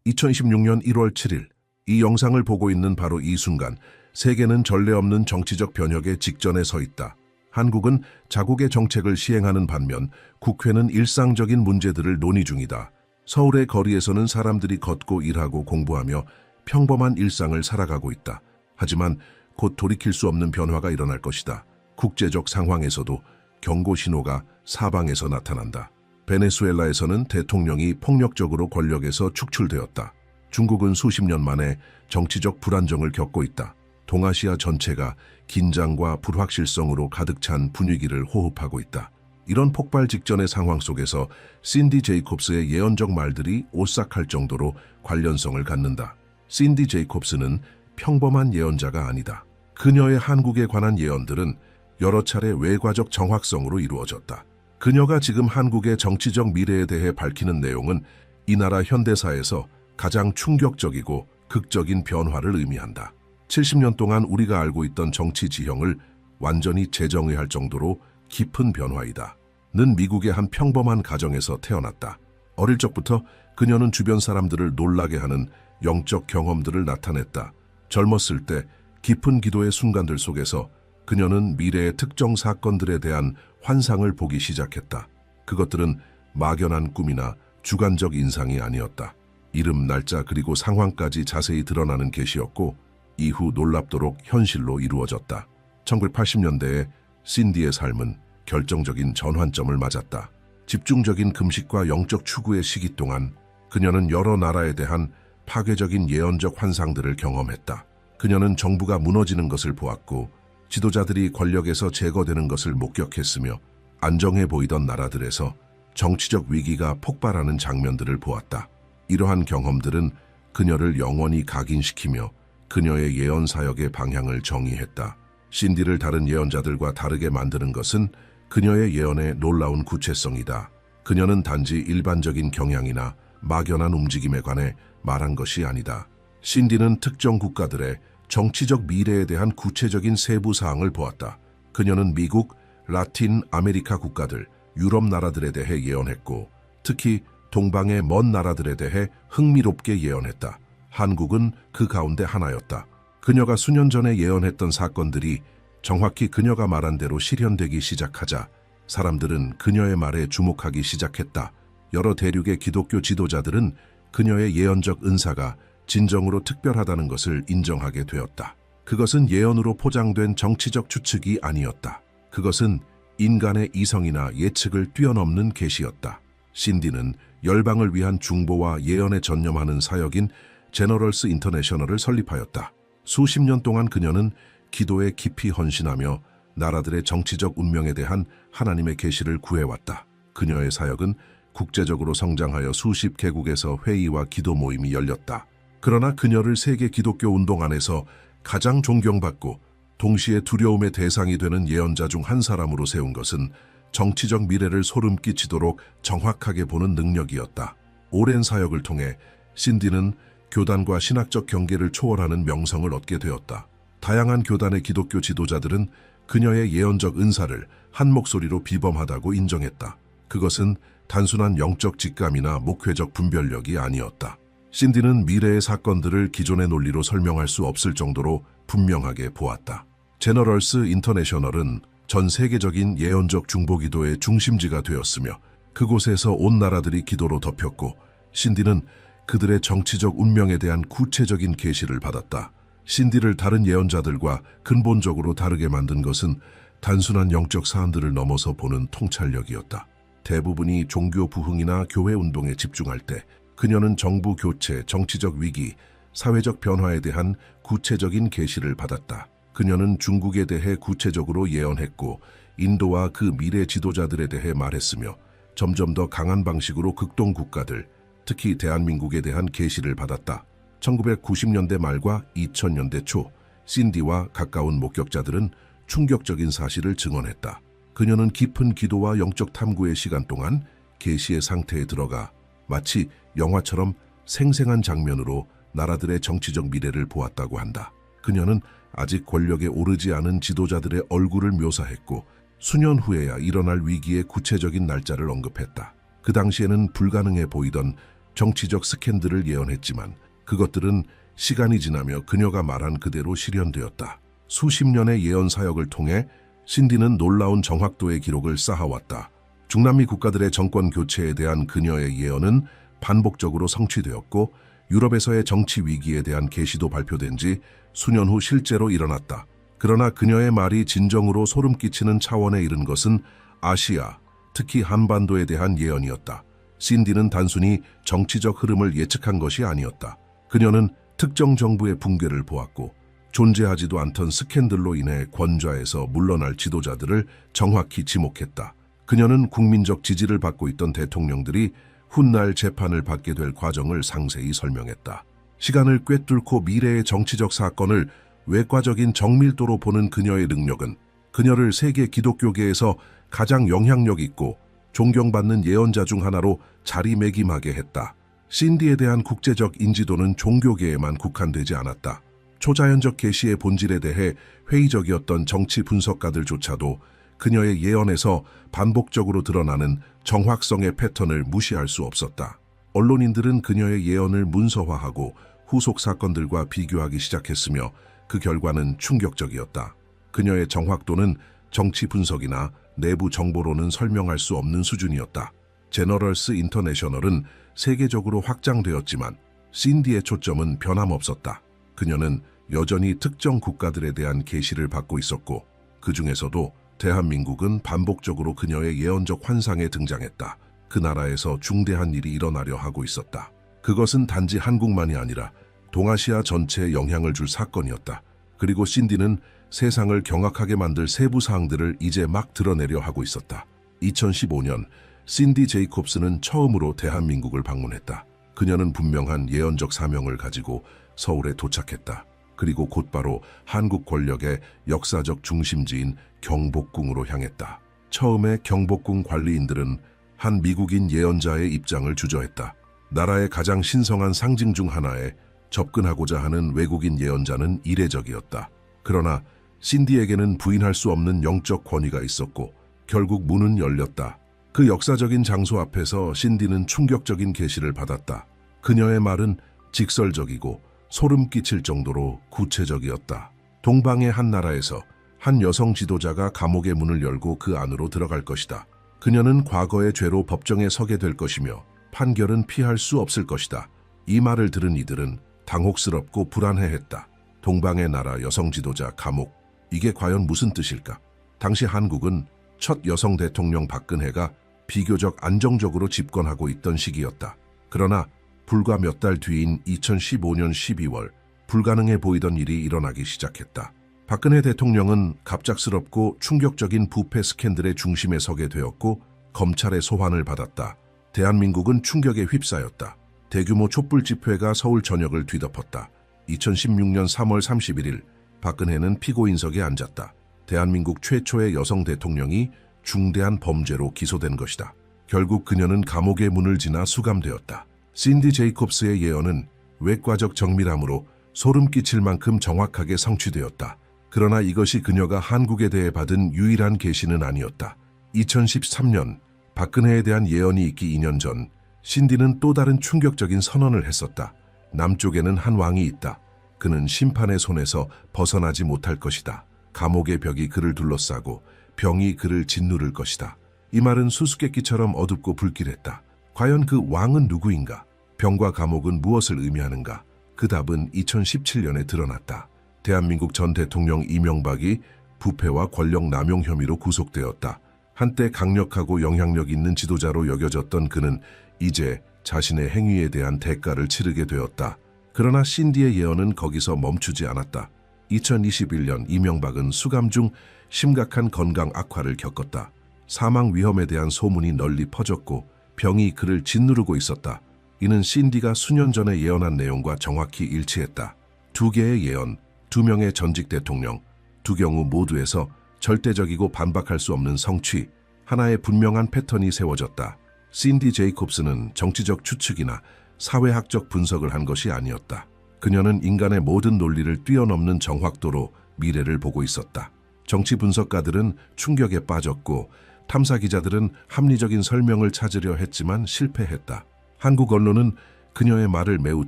2026년 1월 7일, 이 영상을 보고 있는 바로 이 순간, 세계는 전례 없는 정치적 변혁의 직전에 서 있다. 한국은 자국의 정책을 시행하는 반면 국회는 일상적인 문제들을 논의 중이다. 서울의 거리에서는 사람들이 걷고 일하고 공부하며 평범한 일상을 살아가고 있다. 하지만 곧 돌이킬 수 없는 변화가 일어날 것이다. 국제적 상황에서도 경고 신호가 사방에서 나타난다. 베네수엘라에서는 대통령이 폭력적으로 권력에서 축출되었다. 중국은 수십 년 만에 정치적 불안정을 겪고 있다. 동아시아 전체가 긴장과 불확실성으로 가득 찬 분위기를 호흡하고 있다. 이런 폭발 직전의 상황 속에서 신디 제이콥스의 예언적 말들이 오싹할 정도로 관련성을 갖는다. 신디 제이콥스는 평범한 예언자가 아니다. 그녀의 한국에 관한 예언들은 여러 차례 외과적 정확성으로 이루어졌다. 그녀가 지금 한국의 정치적 미래에 대해 밝히는 내용은 이 나라 현대사에서 가장 충격적이고 극적인 변화를 의미한다. 70년 동안 우리가 알고 있던 정치 지형을 완전히 재정의할 정도로 깊은 변화이다. 는 미국의 한 평범한 가정에서 태어났다. 어릴 적부터 그녀는 주변 사람들을 놀라게 하는 영적 경험들을 나타냈다. 젊었을 때 깊은 기도의 순간들 속에서 그녀는 미래의 특정 사건들에 대한 환상을 보기 시작했다. 그것들은 막연한 꿈이나 주관적 인상이 아니었다. 이름, 날짜 그리고 상황까지 자세히 드러나는 계시였고 이후 놀랍도록 현실로 이루어졌다. 1980년대에 신디의 삶은 결정적인 전환점을 맞았다. 집중적인 금식과 영적 추구의 시기 동안 그녀는 여러 나라에 대한 파괴적인 예언적 환상들을 경험했다. 그녀는 정부가 무너지는 것을 보았고 지도자들이 권력에서 제거되는 것을 목격했으며 안정해 보이던 나라들에서 정치적 위기가 폭발하는 장면들을 보았다. 이러한 경험들은 그녀를 영원히 각인시키며 그녀의 예언 사역의 방향을 정의했다. 신디를 다른 예언자들과 다르게 만드는 것은 그녀의 예언의 놀라운 구체성이다. 그녀는 단지 일반적인 경향이나 막연한 움직임에 관해 말한 것이 아니다. 신디는 특정 국가들의 정치적 미래에 대한 구체적인 세부 사항을 보았다. 그녀는 미국, 라틴 아메리카 국가들, 유럽 나라들에 대해 예언했고 특히 동방의 먼 나라들에 대해 흥미롭게 예언했다. 한국은 그 가운데 하나였다. 그녀가 수년 전에 예언했던 사건들이 정확히 그녀가 말한 대로 실현되기 시작하자 사람들은 그녀의 말에 주목하기 시작했다. 여러 대륙의 기독교 지도자들은 그녀의 예언적 은사가 진정으로 특별하다는 것을 인정하게 되었다. 그것은 예언으로 포장된 정치적 추측이 아니었다. 그것은 인간의 이성이나 예측을 뛰어넘는 계시였다. 신디는 열방을 위한 중보와 예언에 전념하는 사역인 제너럴스 인터내셔널을 설립하였다. 수십 년 동안 그녀는 기도에 깊이 헌신하며 나라들의 정치적 운명에 대한 하나님의 계시를 구해왔다. 그녀의 사역은 국제적으로 성장하여 수십 개국에서 회의와 기도 모임이 열렸다. 그러나 그녀를 세계 기독교 운동 안에서 가장 존경받고 동시에 두려움의 대상이 되는 예언자 중 한 사람으로 세운 것은 정치적 미래를 소름 끼치도록 정확하게 보는 능력이었다. 오랜 사역을 통해 신디는 교단과 신학적 경계를 초월하는 명성을 얻게 되었다. 다양한 교단의 기독교 지도자들은 그녀의 예언적 은사를 한 목소리로 비범하다고 인정했다. 그것은 단순한 영적 직감이나 목회적 분별력이 아니었다. 신디는 미래의 사건들을 기존의 논리로 설명할 수 없을 정도로 분명하게 보았다. 제너럴스 인터내셔널은 전 세계적인 예언적 중보기도의 중심지가 되었으며 그곳에서 온 나라들이 기도로 덮였고 신디는 그들의 정치적 운명에 대한 구체적인 계시를 받았다. 신디를 다른 예언자들과 근본적으로 다르게 만든 것은 단순한 영적 사안들을 넘어서 보는 통찰력이었다. 대부분이 종교 부흥이나 교회 운동에 집중할 때 그녀는 정부 교체, 정치적 위기, 사회적 변화에 대한 구체적인 계시를 받았다. 그녀는 중국에 대해 구체적으로 예언했고 인도와 그 미래 지도자들에 대해 말했으며 점점 더 강한 방식으로 극동 국가들, 특히 대한민국에 대한 계시를 받았다. 1990년대 말과 2000년대 초 신디와 가까운 목격자들은 충격적인 사실을 증언했다. 그녀는 깊은 기도와 영적 탐구의 시간 동안 계시의 상태에 들어가 마치 영화처럼 생생한 장면으로 나라들의 정치적 미래를 보았다고 한다. 그녀는 아직 권력에 오르지 않은 지도자들의 얼굴을 묘사했고 수년 후에야 일어날 위기의 구체적인 날짜를 언급했다. 그 당시에는 불가능해 보이던 정치적 스캔들을 예언했지만 그것들은 시간이 지나며 그녀가 말한 그대로 실현되었다. 수십 년의 예언 사역을 통해 신디는 놀라운 정확도의 기록을 쌓아왔다. 중남미 국가들의 정권 교체에 대한 그녀의 예언은 반복적으로 성취되었고 유럽에서의 정치 위기에 대한 계시도 발표된 지 수년 후 실제로 일어났다. 그러나 그녀의 말이 진정으로 소름 끼치는 차원에 이른 것은 아시아, 특히 한반도에 대한 예언이었다. 신디는 단순히 정치적 흐름을 예측한 것이 아니었다. 그녀는 특정 정부의 붕괴를 보았고 존재하지도 않던 스캔들로 인해 권좌에서 물러날 지도자들을 정확히 지목했다. 그녀는 국민적 지지를 받고 있던 대통령들이 훗날 재판을 받게 될 과정을 상세히 설명했다. 시간을 꿰뚫고 미래의 정치적 사건을 외과적인 정밀도로 보는 그녀의 능력은 그녀를 세계 기독교계에서 가장 영향력 있고 존경받는 예언자 중 하나로 자리매김하게 했다. 신디에 대한 국제적 인지도는 종교계에만 국한되지 않았다. 초자연적 계시의 본질에 대해 회의적이었던 정치 분석가들조차도 그녀의 예언에서 반복적으로 드러나는 정확성의 패턴을 무시할 수 없었다. 언론인들은 그녀의 예언을 문서화하고 후속 사건들과 비교하기 시작했으며 그 결과는 충격적이었다. 그녀의 정확도는 정치 분석이나 내부 정보로는 설명할 수 없는 수준이었다. 제너럴스 인터내셔널은 세계적으로 확장되었지만 신디의 초점은 변함없었다. 그녀는 여전히 특정 국가들에 대한 계시를 받고 있었고 그 중에서도 대한민국은 반복적으로 그녀의 예언적 환상에 등장했다. 그 나라에서 중대한 일이 일어나려 하고 있었다. 그것은 단지 한국만이 아니라 동아시아 전체에 영향을 줄 사건이었다. 그리고 신디는 세상을 경악하게 만들 세부 사항들을 이제 막 드러내려 하고 있었다. 2015년 신디 제이콥스는 처음으로 대한민국을 방문했다. 그녀는 분명한 예언적 사명을 가지고 서울에 도착했다. 그리고 곧바로 한국 권력의 역사적 중심지인 경복궁으로 향했다. 처음에 경복궁 관리인들은 한 미국인 예언자의 입장을 주저했다. 나라의 가장 신성한 상징 중 하나에 접근하고자 하는 외국인 예언자는 이례적이었다. 그러나 신디에게는 부인할 수 없는 영적 권위가 있었고 결국 문은 열렸다. 그 역사적인 장소 앞에서 신디는 충격적인 계시를 받았다. 그녀의 말은 직설적이고 소름 끼칠 정도로 구체적이었다. 동방의 한 나라에서 한 여성 지도자가 감옥의 문을 열고 그 안으로 들어갈 것이다. 그녀는 과거의 죄로 법정에 서게 될 것이며 판결은 피할 수 없을 것이다. 이 말을 들은 이들은 당혹스럽고 불안해했다. 동방의 나라 여성 지도자 감옥, 이게 과연 무슨 뜻일까? 당시 한국은 첫 여성 대통령 박근혜가 비교적 안정적으로 집권하고 있던 시기였다. 그러나 불과 몇 달 뒤인 2015년 12월 불가능해 보이던 일이 일어나기 시작했다. 박근혜 대통령은 갑작스럽고 충격적인 부패 스캔들의 중심에 서게 되었고 검찰의 소환을 받았다. 대한민국은 충격에 휩싸였다. 대규모 촛불 집회가 서울 전역을 뒤덮었다. 2016년 3월 31일 박근혜는 피고인석에 앉았다. 대한민국 최초의 여성 대통령이 중대한 범죄로 기소된 것이다. 결국 그녀는 감옥의 문을 지나 수감되었다. 신디 제이콥스의 예언은 외과적 정밀함으로 소름 끼칠 만큼 정확하게 성취되었다. 그러나 이것이 그녀가 한국에 대해 받은 유일한 계시는 아니었다. 2013년 박근혜에 대한 예언이 있기 2년 전 신디는 또 다른 충격적인 선언을 했었다. 남쪽에는 한 왕이 있다. 그는 심판의 손에서 벗어나지 못할 것이다. 감옥의 벽이 그를 둘러싸고 병이 그를 짓누를 것이다. 이 말은 수수께끼처럼 어둡고 불길했다. 과연 그 왕은 누구인가? 병과 감옥은 무엇을 의미하는가? 그 답은 2017년에 드러났다. 대한민국 전 대통령 이명박이 부패와 권력 남용 혐의로 구속되었다. 한때 강력하고 영향력 있는 지도자로 여겨졌던 그는 이제 자신의 행위에 대한 대가를 치르게 되었다. 그러나 신디의 예언은 거기서 멈추지 않았다. 2021년 이명박은 수감 중 심각한 건강 악화를 겪었다. 사망 위험에 대한 소문이 널리 퍼졌고 병이 그를 짓누르고 있었다. 이는 신디가 수년 전에 예언한 내용과 정확히 일치했다. 두 개의 예언, 두 명의 전직 대통령, 두 경우 모두에서 절대적이고 반박할 수 없는 성취, 하나의 분명한 패턴이 세워졌다. 신디 제이콥스는 정치적 추측이나 사회학적 분석을 한 것이 아니었다. 그녀는 인간의 모든 논리를 뛰어넘는 정확도로 미래를 보고 있었다. 정치 분석가들은 충격에 빠졌고 탐사 기자들은 합리적인 설명을 찾으려 했지만 실패했다. 한국 언론은 그녀의 말을 매우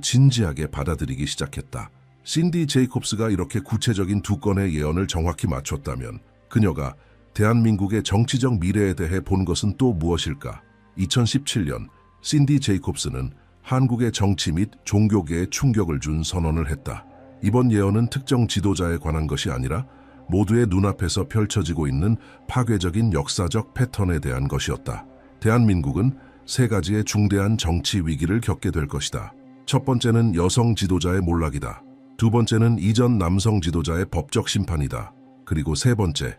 진지하게 받아들이기 시작했다. 신디 제이콥스가 이렇게 구체적인 두 건의 예언을 정확히 맞췄다면 그녀가 대한민국의 정치적 미래에 대해 본 것은 또 무엇일까? 2017년 신디 제이콥스는 한국의 정치 및 종교계에 충격을 준 선언을 했다. 이번 예언은 특정 지도자에 관한 것이 아니라 모두의 눈앞에서 펼쳐지고 있는 파괴적인 역사적 패턴에 대한 것이었다. 대한민국은 세 가지의 중대한 정치 위기를 겪게 될 것이다. 첫 번째는 여성 지도자의 몰락이다. 두 번째는 이전 남성 지도자의 법적 심판이다. 그리고 세 번째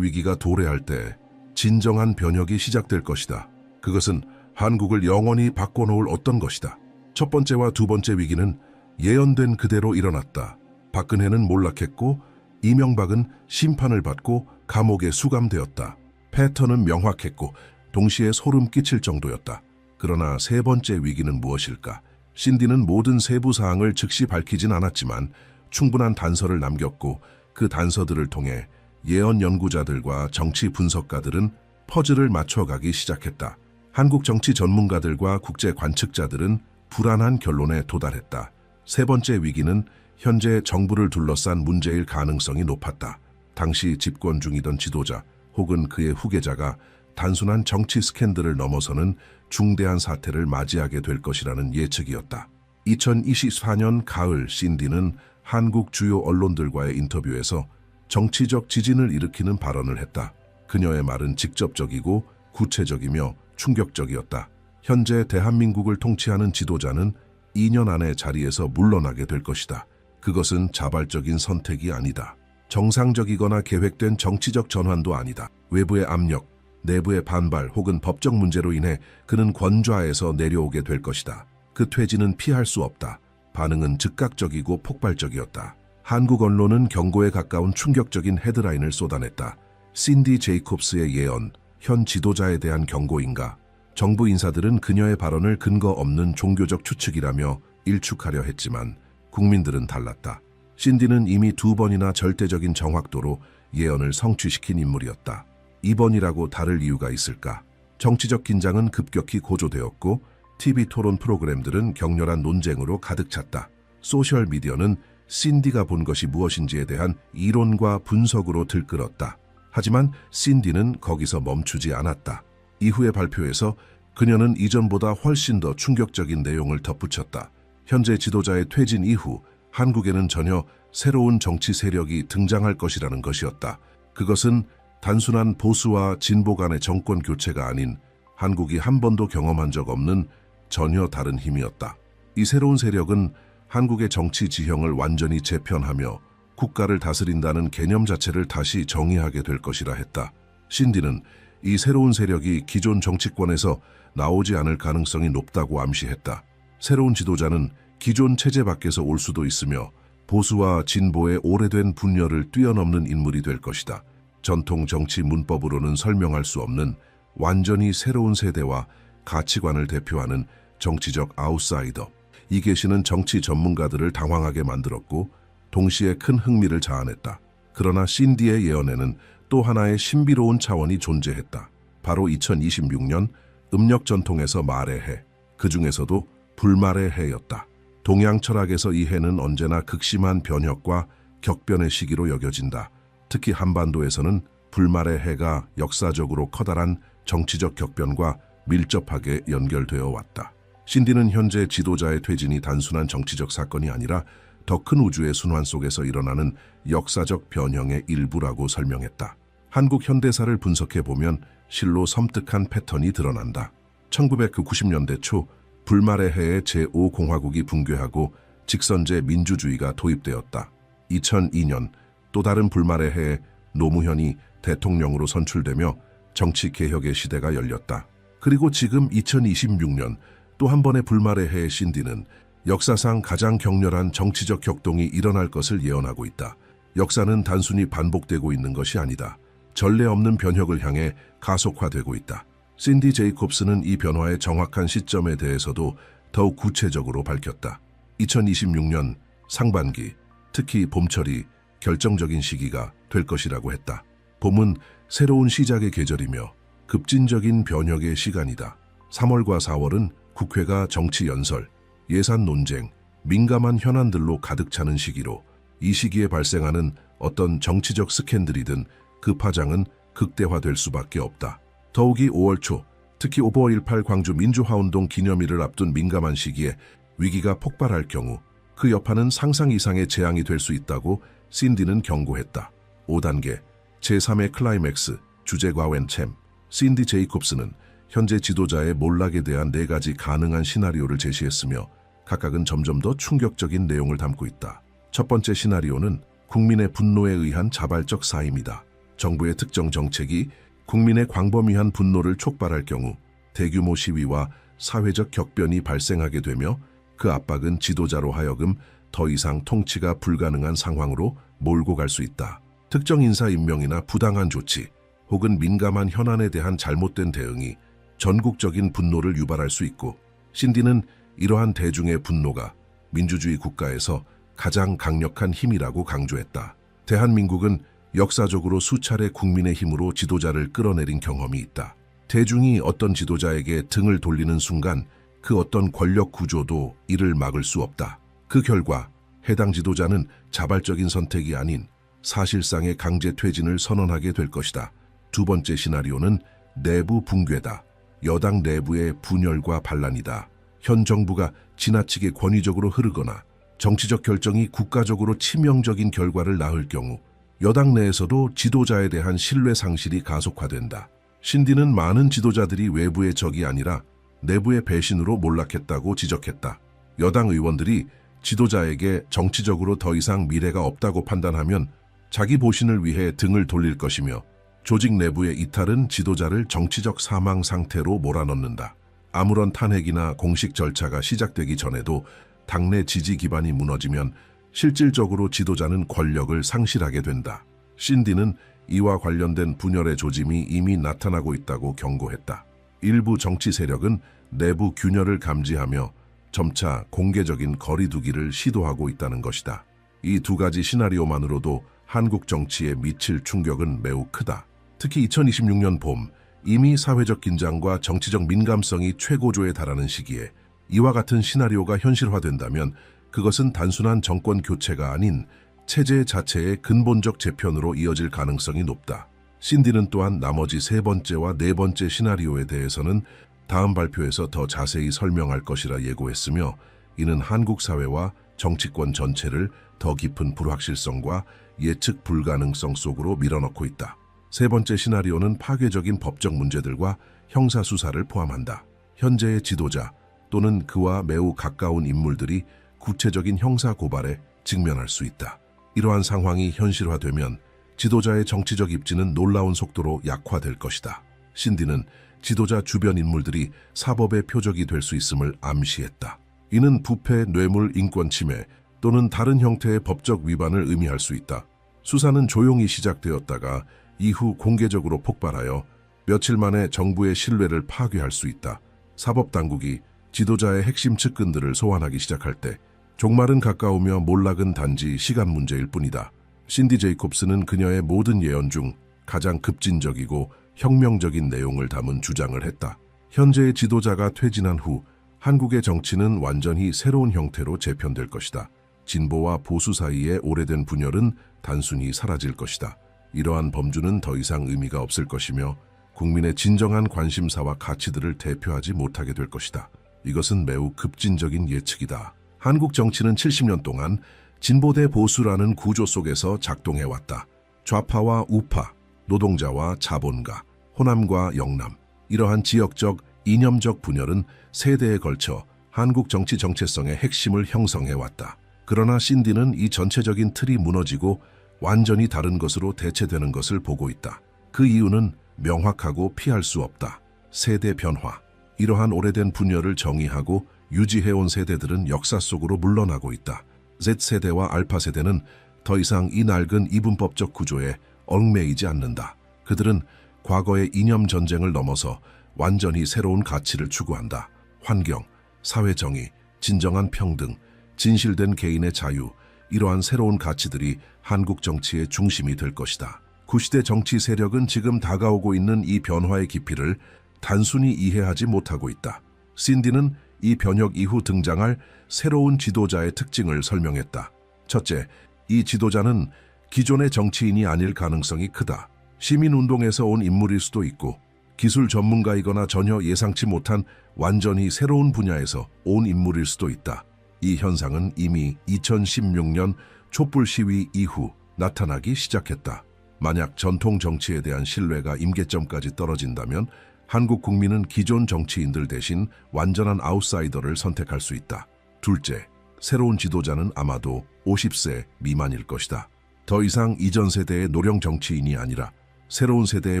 위기가 도래할 때 진정한 변혁이 시작될 것이다. 그것은 한국을 영원히 바꿔놓을 어떤 것이다. 첫 번째와 두 번째 위기는 예언된 그대로 일어났다. 박근혜는 몰락했고 이명박은 심판을 받고 감옥에 수감되었다. 패턴은 명확했고 동시에 소름 끼칠 정도였다. 그러나 세 번째 위기는 무엇일까? 신디는 모든 세부 사항을 즉시 밝히진 않았지만 충분한 단서를 남겼고 그 단서들을 통해 예언 연구자들과 정치 분석가들은 퍼즐을 맞춰가기 시작했다. 한국 정치 전문가들과 국제 관측자들은 불안한 결론에 도달했다. 세 번째 위기는 현재 정부를 둘러싼 문제일 가능성이 높았다. 당시 집권 중이던 지도자 혹은 그의 후계자가 단순한 정치 스캔들을 넘어서는 중대한 사태를 맞이하게 될 것이라는 예측이었다. 2024년 가을 신디는 한국 주요 언론들과의 인터뷰에서 정치적 지진을 일으키는 발언을 했다. 그녀의 말은 직접적이고 구체적이며 충격적이었다. 현재 대한민국을 통치하는 지도자는 2년 안에 자리에서 물러나게 될 것이다. 그것은 자발적인 선택이 아니다. 정상적이거나 계획된 정치적 전환도 아니다. 외부의 압력, 내부의 반발 혹은 법적 문제로 인해 그는 권좌에서 내려오게 될 것이다. 그 퇴진은 피할 수 없다. 반응은 즉각적이고 폭발적이었다. 한국 언론은 경고에 가까운 충격적인 헤드라인을 쏟아냈다. 신디 제이콥스의 예언, 현 지도자에 대한 경고인가? 정부 인사들은 그녀의 발언을 근거 없는 종교적 추측이라며 일축하려 했지만 국민들은 달랐다. 신디는 이미 두 번이나 절대적인 정확도로 예언을 성취시킨 인물이었다. 이번이라고 다를 이유가 있을까? 정치적 긴장은 급격히 고조되었고 TV 토론 프로그램들은 격렬한 논쟁으로 가득 찼다. 소셜미디어는 신디가 본 것이 무엇인지에 대한 이론과 분석으로 들끓었다. 하지만 신디는 거기서 멈추지 않았다. 이후의 발표에서 그녀는 이전보다 훨씬 더 충격적인 내용을 덧붙였다. 현재 지도자의 퇴진 이후 한국에는 전혀 새로운 정치 세력이 등장할 것이라는 것이었다. 그것은 단순한 보수와 진보 간의 정권 교체가 아닌 한국이 한 번도 경험한 적 없는 전혀 다른 힘이었다. 이 새로운 세력은 한국의 정치 지형을 완전히 재편하며 국가를 다스린다는 개념 자체를 다시 정의하게 될 것이라 했다. 신디는 이 새로운 세력이 기존 정치권에서 나오지 않을 가능성이 높다고 암시했다. 새로운 지도자는 기존 체제 밖에서 올 수도 있으며 보수와 진보의 오래된 분열을 뛰어넘는 인물이 될 것이다. 전통 정치 문법으로는 설명할 수 없는 완전히 새로운 세대와 가치관을 대표하는 정치적 아웃사이더. 이 계시는 정치 전문가들을 당황하게 만들었고 동시에 큰 흥미를 자아냈다. 그러나 신디의 예언에는 또 하나의 신비로운 차원이 존재했다. 바로 2026년 음력 전통에서 말의 해, 그 중에서도 불말의 해였다. 동양 철학에서 이 해는 언제나 극심한 변혁과 격변의 시기로 여겨진다. 특히 한반도에서는 불말의 해가 역사적으로 커다란 정치적 격변과 밀접하게 연결되어 왔다. 신디는 현재 지도자의 퇴진이 단순한 정치적 사건이 아니라 더 큰 우주의 순환 속에서 일어나는 역사적 변형의 일부라고 설명했다. 한국 현대사를 분석해보면 실로 섬뜩한 패턴이 드러난다. 1990년대 초 불말의 해에 제5공화국이 붕괴하고 직선제 민주주의가 도입되었다. 2002년 또 다른 불말의 해에 노무현이 대통령으로 선출되며 정치개혁의 시대가 열렸다. 그리고 지금 2026년 또 한 번의 불말의 해의 신디는 역사상 가장 격렬한 정치적 격동이 일어날 것을 예언하고 있다. 역사는 단순히 반복되고 있는 것이 아니다. 전례 없는 변혁을 향해 가속화되고 있다. 신디 제이콥스는 이 변화의 정확한 시점에 대해서도 더욱 구체적으로 밝혔다. 2026년 상반기, 특히 봄철이 결정적인 시기가 될 것이라고 했다. 봄은 새로운 시작의 계절이며 급진적인 변혁의 시간이다. 3월과 4월은 국회가 정치 연설, 예산 논쟁, 민감한 현안들로 가득 차는 시기로 이 시기에 발생하는 어떤 정치적 스캔들이든 그 파장은 극대화될 수밖에 없다. 더욱이 5월 초, 특히 5.18 광주 민주화운동 기념일을 앞둔 민감한 시기에 위기가 폭발할 경우 그 여파는 상상 이상의 재앙이 될 수 있다고 신디는 경고했다. 5단계, 제3의 클라이맥스, 주제과웬 챔. 신디 제이콥스는 현재 지도자의 몰락에 대한 4가지 가능한 시나리오를 제시했으며 각각은 점점 더 충격적인 내용을 담고 있다. 첫 번째 시나리오는 국민의 분노에 의한 자발적 사임이다. 정부의 특정 정책이 국민의 광범위한 분노를 촉발할 경우 대규모 시위와 사회적 격변이 발생하게 되며 그 압박은 지도자로 하여금 더 이상 통치가 불가능한 상황으로 몰고 갈 수 있다. 특정 인사 임명이나 부당한 조치 혹은 민감한 현안에 대한 잘못된 대응이 전국적인 분노를 유발할 수 있고 신디는 이러한 대중의 분노가 민주주의 국가에서 가장 강력한 힘이라고 강조했다. 대한민국은 역사적으로 수차례 국민의 힘으로 지도자를 끌어내린 경험이 있다. 대중이 어떤 지도자에게 등을 돌리는 순간 그 어떤 권력 구조도 이를 막을 수 없다. 그 결과 해당 지도자는 자발적인 선택이 아닌 사실상의 강제 퇴진을 선언하게 될 것이다. 두 번째 시나리오는 내부 붕괴다. 여당 내부의 분열과 반란이다. 현 정부가 지나치게 권위적으로 흐르거나 정치적 결정이 국가적으로 치명적인 결과를 낳을 경우 여당 내에서도 지도자에 대한 신뢰 상실이 가속화된다. 신디는 많은 지도자들이 외부의 적이 아니라 내부의 배신으로 몰락했다고 지적했다. 여당 의원들이 지도자에게 정치적으로 더 이상 미래가 없다고 판단하면 자기 보신을 위해 등을 돌릴 것이며 조직 내부의 이탈은 지도자를 정치적 사망 상태로 몰아넣는다. 아무런 탄핵이나 공식 절차가 시작되기 전에도 당내 지지 기반이 무너지면 실질적으로 지도자는 권력을 상실하게 된다. 신디는 이와 관련된 분열의 조짐이 이미 나타나고 있다고 경고했다. 일부 정치 세력은 내부 균열을 감지하며 점차 공개적인 거리두기를 시도하고 있다는 것이다. 이 두 가지 시나리오만으로도 한국 정치에 미칠 충격은 매우 크다. 특히 2026년 봄, 이미 사회적 긴장과 정치적 민감성이 최고조에 달하는 시기에 이와 같은 시나리오가 현실화된다면 그것은 단순한 정권 교체가 아닌 체제 자체의 근본적 재편으로 이어질 가능성이 높다. 신디는 또한 나머지 세 번째와 네 번째 시나리오에 대해서는 다음 발표에서 더 자세히 설명할 것이라 예고했으며 이는 한국 사회와 정치권 전체를 더 깊은 불확실성과 예측 불가능성 속으로 밀어넣고 있다. 세 번째 시나리오는 파괴적인 법적 문제들과 형사수사를 포함한다. 현재의 지도자 또는 그와 매우 가까운 인물들이 구체적인 형사 고발에 직면할 수 있다. 이러한 상황이 현실화되면 지도자의 정치적 입지는 놀라운 속도로 약화될 것이다. 신디는 지도자 주변 인물들이 사법의 표적이 될 수 있음을 암시했다. 이는 부패, 뇌물, 인권 침해 또는 다른 형태의 법적 위반을 의미할 수 있다. 수사는 조용히 시작되었다가 이후 공개적으로 폭발하여 며칠 만에 정부의 신뢰를 파괴할 수 있다. 사법당국이 지도자의 핵심 측근들을 소환하기 시작할 때 종말은 가까우며 몰락은 단지 시간 문제일 뿐이다. 신디 제이콥스는 그녀의 모든 예언 중 가장 급진적이고 혁명적인 내용을 담은 주장을 했다. 현재의 지도자가 퇴진한 후 한국의 정치는 완전히 새로운 형태로 재편될 것이다. 진보와 보수 사이의 오래된 분열은 단순히 사라질 것이다. 이러한 범주는 더 이상 의미가 없을 것이며 국민의 진정한 관심사와 가치들을 대표하지 못하게 될 것이다. 이것은 매우 급진적인 예측이다. 한국 정치는 70년 동안 진보 대 보수라는 구조 속에서 작동해왔다. 좌파와 우파, 노동자와 자본가, 호남과 영남, 이러한 지역적, 이념적 분열은 세대에 걸쳐 한국 정치 정체성의 핵심을 형성해왔다. 그러나 신디는 이 전체적인 틀이 무너지고 완전히 다른 것으로 대체되는 것을 보고 있다. 그 이유는 명확하고 피할 수 없다. 세대 변화. 이러한 오래된 분열을 정의하고 유지해온 세대들은 역사 속으로 물러나고 있다. Z세대와 알파세대는 더 이상 이 낡은 이분법적 구조에 얽매이지 않는다. 그들은 과거의 이념 전쟁을 넘어서 완전히 새로운 가치를 추구한다. 환경, 사회정의, 진정한 평등, 진실된 개인의 자유, 이러한 새로운 가치들이 한국 정치의 중심이 될 것이다. 구시대 정치 세력은 지금 다가오고 있는 이 변화의 깊이를 단순히 이해하지 못하고 있다. 신디는 이 변혁 이후 등장할 새로운 지도자의 특징을 설명했다. 첫째, 이 지도자는 기존의 정치인이 아닐 가능성이 크다. 시민운동에서 온 인물일 수도 있고 기술 전문가이거나 전혀 예상치 못한 완전히 새로운 분야에서 온 인물일 수도 있다. 이 현상은 이미 2016년 촛불 시위 이후 나타나기 시작했다. 만약 전통 정치에 대한 신뢰가 임계점까지 떨어진다면 한국 국민은 기존 정치인들 대신 완전한 아웃사이더를 선택할 수 있다. 둘째, 새로운 지도자는 아마도 50세 미만일 것이다. 더 이상 이전 세대의 노령 정치인이 아니라 새로운 세대의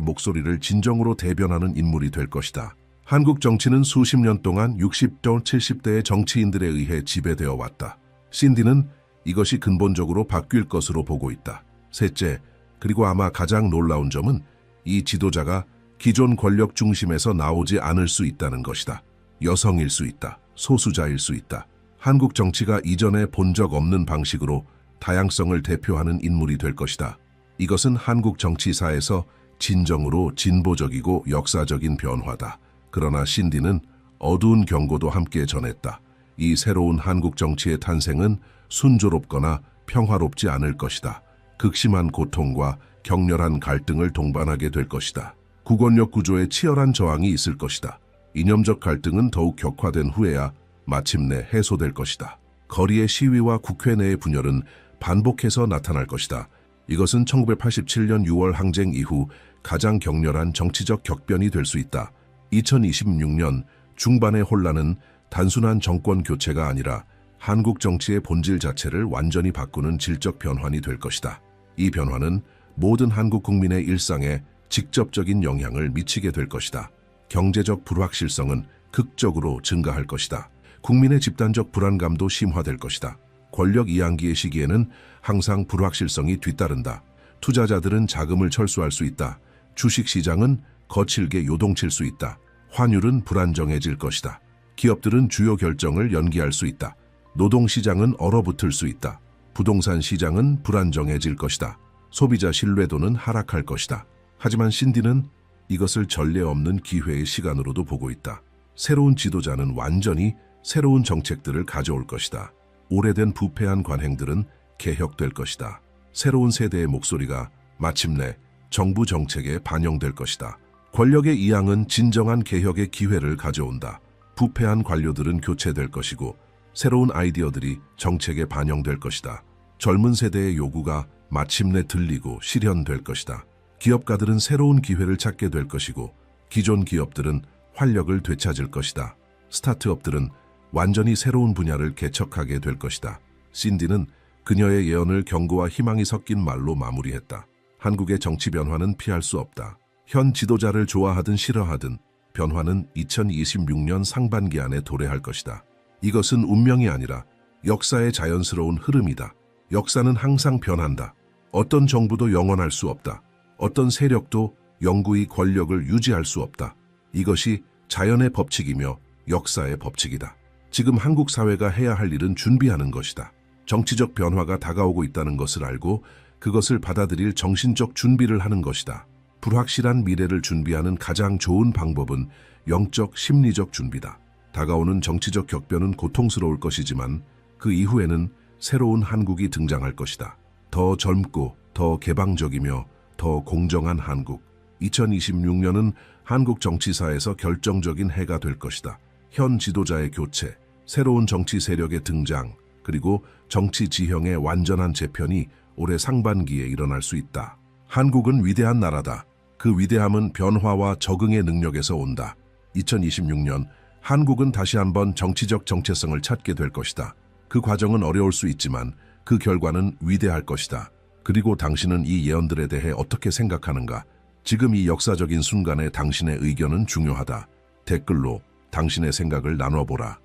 목소리를 진정으로 대변하는 인물이 될 것이다. 한국 정치는 수십 년 동안 60대, 70대의 정치인들에 의해 지배되어 왔다. 신디는 이것이 근본적으로 바뀔 것으로 보고 있다. 셋째, 그리고 아마 가장 놀라운 점은 이 지도자가 기존 권력 중심에서 나오지 않을 수 있다는 것이다. 여성일 수 있다. 소수자일 수 있다. 한국 정치가 이전에 본 적 없는 방식으로 다양성을 대표하는 인물이 될 것이다. 이것은 한국 정치사에서 진정으로 진보적이고 역사적인 변화다. 그러나 신디는 어두운 경고도 함께 전했다. 이 새로운 한국 정치의 탄생은 순조롭거나 평화롭지 않을 것이다. 극심한 고통과 격렬한 갈등을 동반하게 될 것이다. 국권력 구조에 치열한 저항이 있을 것이다. 이념적 갈등은 더욱 격화된 후에야 마침내 해소될 것이다. 거리의 시위와 국회 내의 분열은 반복해서 나타날 것이다. 이것은 1987년 6월 항쟁 이후 가장 격렬한 정치적 격변이 될 수 있다. 2026년 중반의 혼란은 단순한 정권 교체가 아니라 한국 정치의 본질 자체를 완전히 바꾸는 질적 변환이 될 것이다. 이 변화는 모든 한국 국민의 일상에 직접적인 영향을 미치게 될 것이다. 경제적 불확실성은 극적으로 증가할 것이다. 국민의 집단적 불안감도 심화될 것이다. 권력 이양기의 시기에는 항상 불확실성이 뒤따른다. 투자자들은 자금을 철수할 수 있다. 주식시장은 거칠게 요동칠 수 있다. 환율은 불안정해질 것이다. 기업들은 주요 결정을 연기할 수 있다. 노동시장은 얼어붙을 수 있다. 부동산 시장은 불안정해질 것이다. 소비자 신뢰도는 하락할 것이다. 하지만 신디는 이것을 전례 없는 기회의 시간으로도 보고 있다. 새로운 지도자는 완전히 새로운 정책들을 가져올 것이다. 오래된 부패한 관행들은 개혁될 것이다. 새로운 세대의 목소리가 마침내 정부 정책에 반영될 것이다. 권력의 이양은 진정한 개혁의 기회를 가져온다. 부패한 관료들은 교체될 것이고 새로운 아이디어들이 정책에 반영될 것이다. 젊은 세대의 요구가 마침내 들리고 실현될 것이다. 기업가들은 새로운 기회를 찾게 될 것이고 기존 기업들은 활력을 되찾을 것이다. 스타트업들은 완전히 새로운 분야를 개척하게 될 것이다. 신디는 그녀의 예언을 경고와 희망이 섞인 말로 마무리했다. 한국의 정치 변화는 피할 수 없다. 현 지도자를 좋아하든 싫어하든 변화는 2026년 상반기 안에 도래할 것이다. 이것은 운명이 아니라 역사의 자연스러운 흐름이다. 역사는 항상 변한다. 어떤 정부도 영원할 수 없다. 어떤 세력도 영구히 권력을 유지할 수 없다. 이것이 자연의 법칙이며 역사의 법칙이다. 지금 한국 사회가 해야 할 일은 준비하는 것이다. 정치적 변화가 다가오고 있다는 것을 알고 그것을 받아들일 정신적 준비를 하는 것이다. 불확실한 미래를 준비하는 가장 좋은 방법은 영적 심리적 준비다. 다가오는 정치적 격변은 고통스러울 것이지만 그 이후에는 새로운 한국이 등장할 것이다. 더 젊고 더 개방적이며 더 공정한 한국. 2026년은 한국 정치사에서 결정적인 해가 될 것이다. 현 지도자의 교체, 새로운 정치 세력의 등장, 그리고 정치 지형의 완전한 재편이 올해 상반기에 일어날 수 있다. 한국은 위대한 나라다. 그 위대함은 변화와 적응의 능력에서 온다. 2026년 한국은 다시 한번 정치적 정체성을 찾게 될 것이다. 그 과정은 어려울 수 있지만 그 결과는 위대할 것이다. 그리고 당신은 이 예언들에 대해 어떻게 생각하는가? 지금 이 역사적인 순간에 당신의 의견은 중요하다. 댓글로 당신의 생각을 나눠보라.